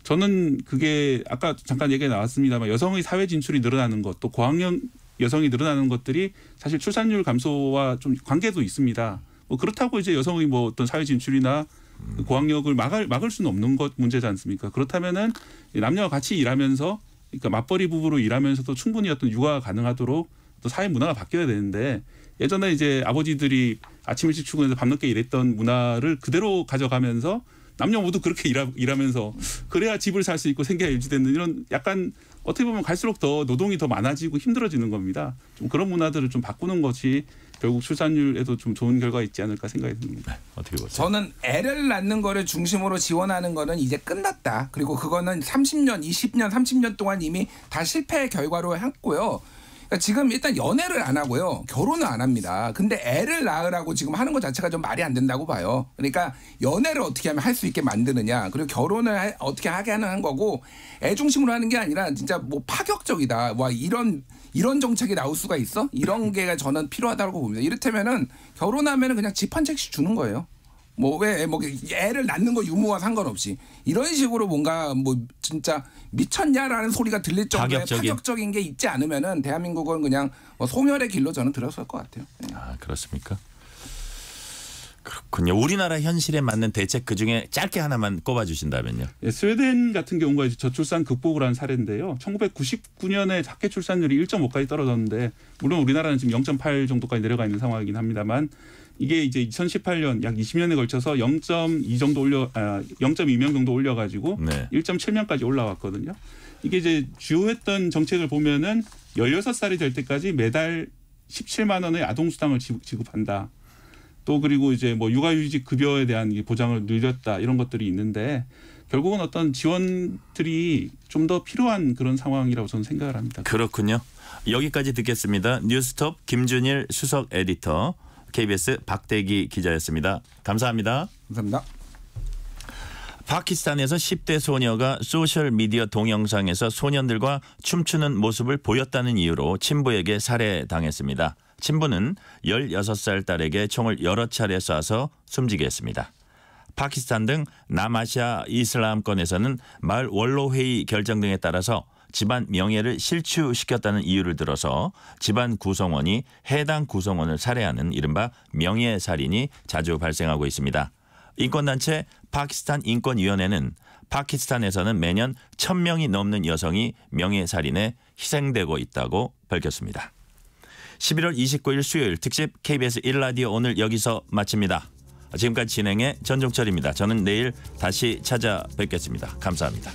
저는 그게 아까 잠깐 얘기가 나왔습니다만 여성의 사회 진출이 늘어나는 것 또 고학년 여성이 늘어나는 것들이 사실 출산율 감소와 좀 관계도 있습니다. 뭐 그렇다고 이제 여성의 뭐 어떤 사회 진출이나 고학력을 막을 수는 없는 것 문제지 않습니까? 그렇다면은 남녀가 같이 일하면서 그러니까 맞벌이 부부로 일하면서도 충분히 어떤 육아가 가능하도록 또 사회 문화가 바뀌어야 되는데 예전에 이제 아버지들이 아침 일찍 출근해서 밤늦게 일했던 문화를 그대로 가져가면서 남녀 모두 그렇게 일하면서 그래야 집을 살 수 있고 생계가 유지되는 이런 약간 어떻게 보면 갈수록 더 노동이 더 많아지고 힘들어지는 겁니다. 좀 그런 문화들을 좀 바꾸는 것이 결국 출산율에도 좀 좋은 결과가 있지 않을까 생각이 듭니다. 어떻게 보세요? 저는 애를 낳는 거를 중심으로 지원하는 거는 이제 끝났다. 그리고 그거는 30년, 20년, 30년 동안 이미 다 실패의 결과로 했고요. 그러니까 지금 일단 연애를 안 하고요. 결혼을 안 합니다. 근데 애를 낳으라고 지금 하는 것 자체가 좀 말이 안 된다고 봐요. 그러니까 연애를 어떻게 하면 할 수 있게 만드느냐. 그리고 결혼을 어떻게 하게 하는 거고 애 중심으로 하는 게 아니라 진짜 뭐 파격적이다. 와 이런 정책이 나올 수가 있어? 이런 게 저는 필요하다고 봅니다. 이를테면은 결혼하면은 그냥 집 한 채씩 주는 거예요. 뭐 애를 낳는 거 유무와 상관없이 이런 식으로 뭔가 뭐 진짜 미쳤냐라는 소리가 들릴 정도의 파격적인 게 있지 않으면은 대한민국은 그냥 뭐 소멸의 길로 저는 들어설 것 같아요. 아 그렇습니까? 그렇군요. 우리나라 현실에 맞는 대책 그중에 짧게 하나만 꼽아주신다면요. 예, 스웨덴 같은 경우가 이제 저출산 극복을 한 사례인데요. 1999년에 학계 출산율이 1.5까지 떨어졌는데 물론 우리나라는 지금 0.8 정도까지 내려가 있는 상황이긴 합니다만 이게 이제 2018년 약 20년에 걸쳐서 0.2명 정도 올려가지고 네. 1.7명까지 올라왔거든요. 이게 이제 주요했던 정책을 보면은 16살이 될 때까지 매달 17만 원의 아동수당을 지급한다. 또 그리고 이제 뭐 육아휴직 급여에 대한 보장을 늘렸다 이런 것들이 있는데 결국은 어떤 지원들이 좀 더 필요한 그런 상황이라고 저는 생각을 합니다. 그렇군요. 여기까지 듣겠습니다. 뉴스톱 김준일 수석 에디터, KBS 박대기 기자였습니다. 감사합니다. 감사합니다. 파키스탄에서 10대 소녀가 소셜미디어 동영상에서 소년들과 춤추는 모습을 보였다는 이유로 친부에게 살해당했습니다. 친부는 16살 딸에게 총을 여러 차례 쏴서 숨지게 했습니다. 파키스탄 등 남아시아 이슬람권에서는 마을 원로회의 결정 등에 따라서 집안 명예를 실추시켰다는 이유를 들어서 집안 구성원이 해당 구성원을 살해하는 이른바 명예살인이 자주 발생하고 있습니다. 인권단체 파키스탄 인권위원회는 파키스탄에서는 매년 1000명이 넘는 여성이 명예살인에 희생되고 있다고 밝혔습니다. 11월 29일 수요일 특집 KBS 1라디오 오늘 여기서 마칩니다. 지금까지 진행의 전종철입니다. 저는 내일 다시 찾아뵙겠습니다. 감사합니다.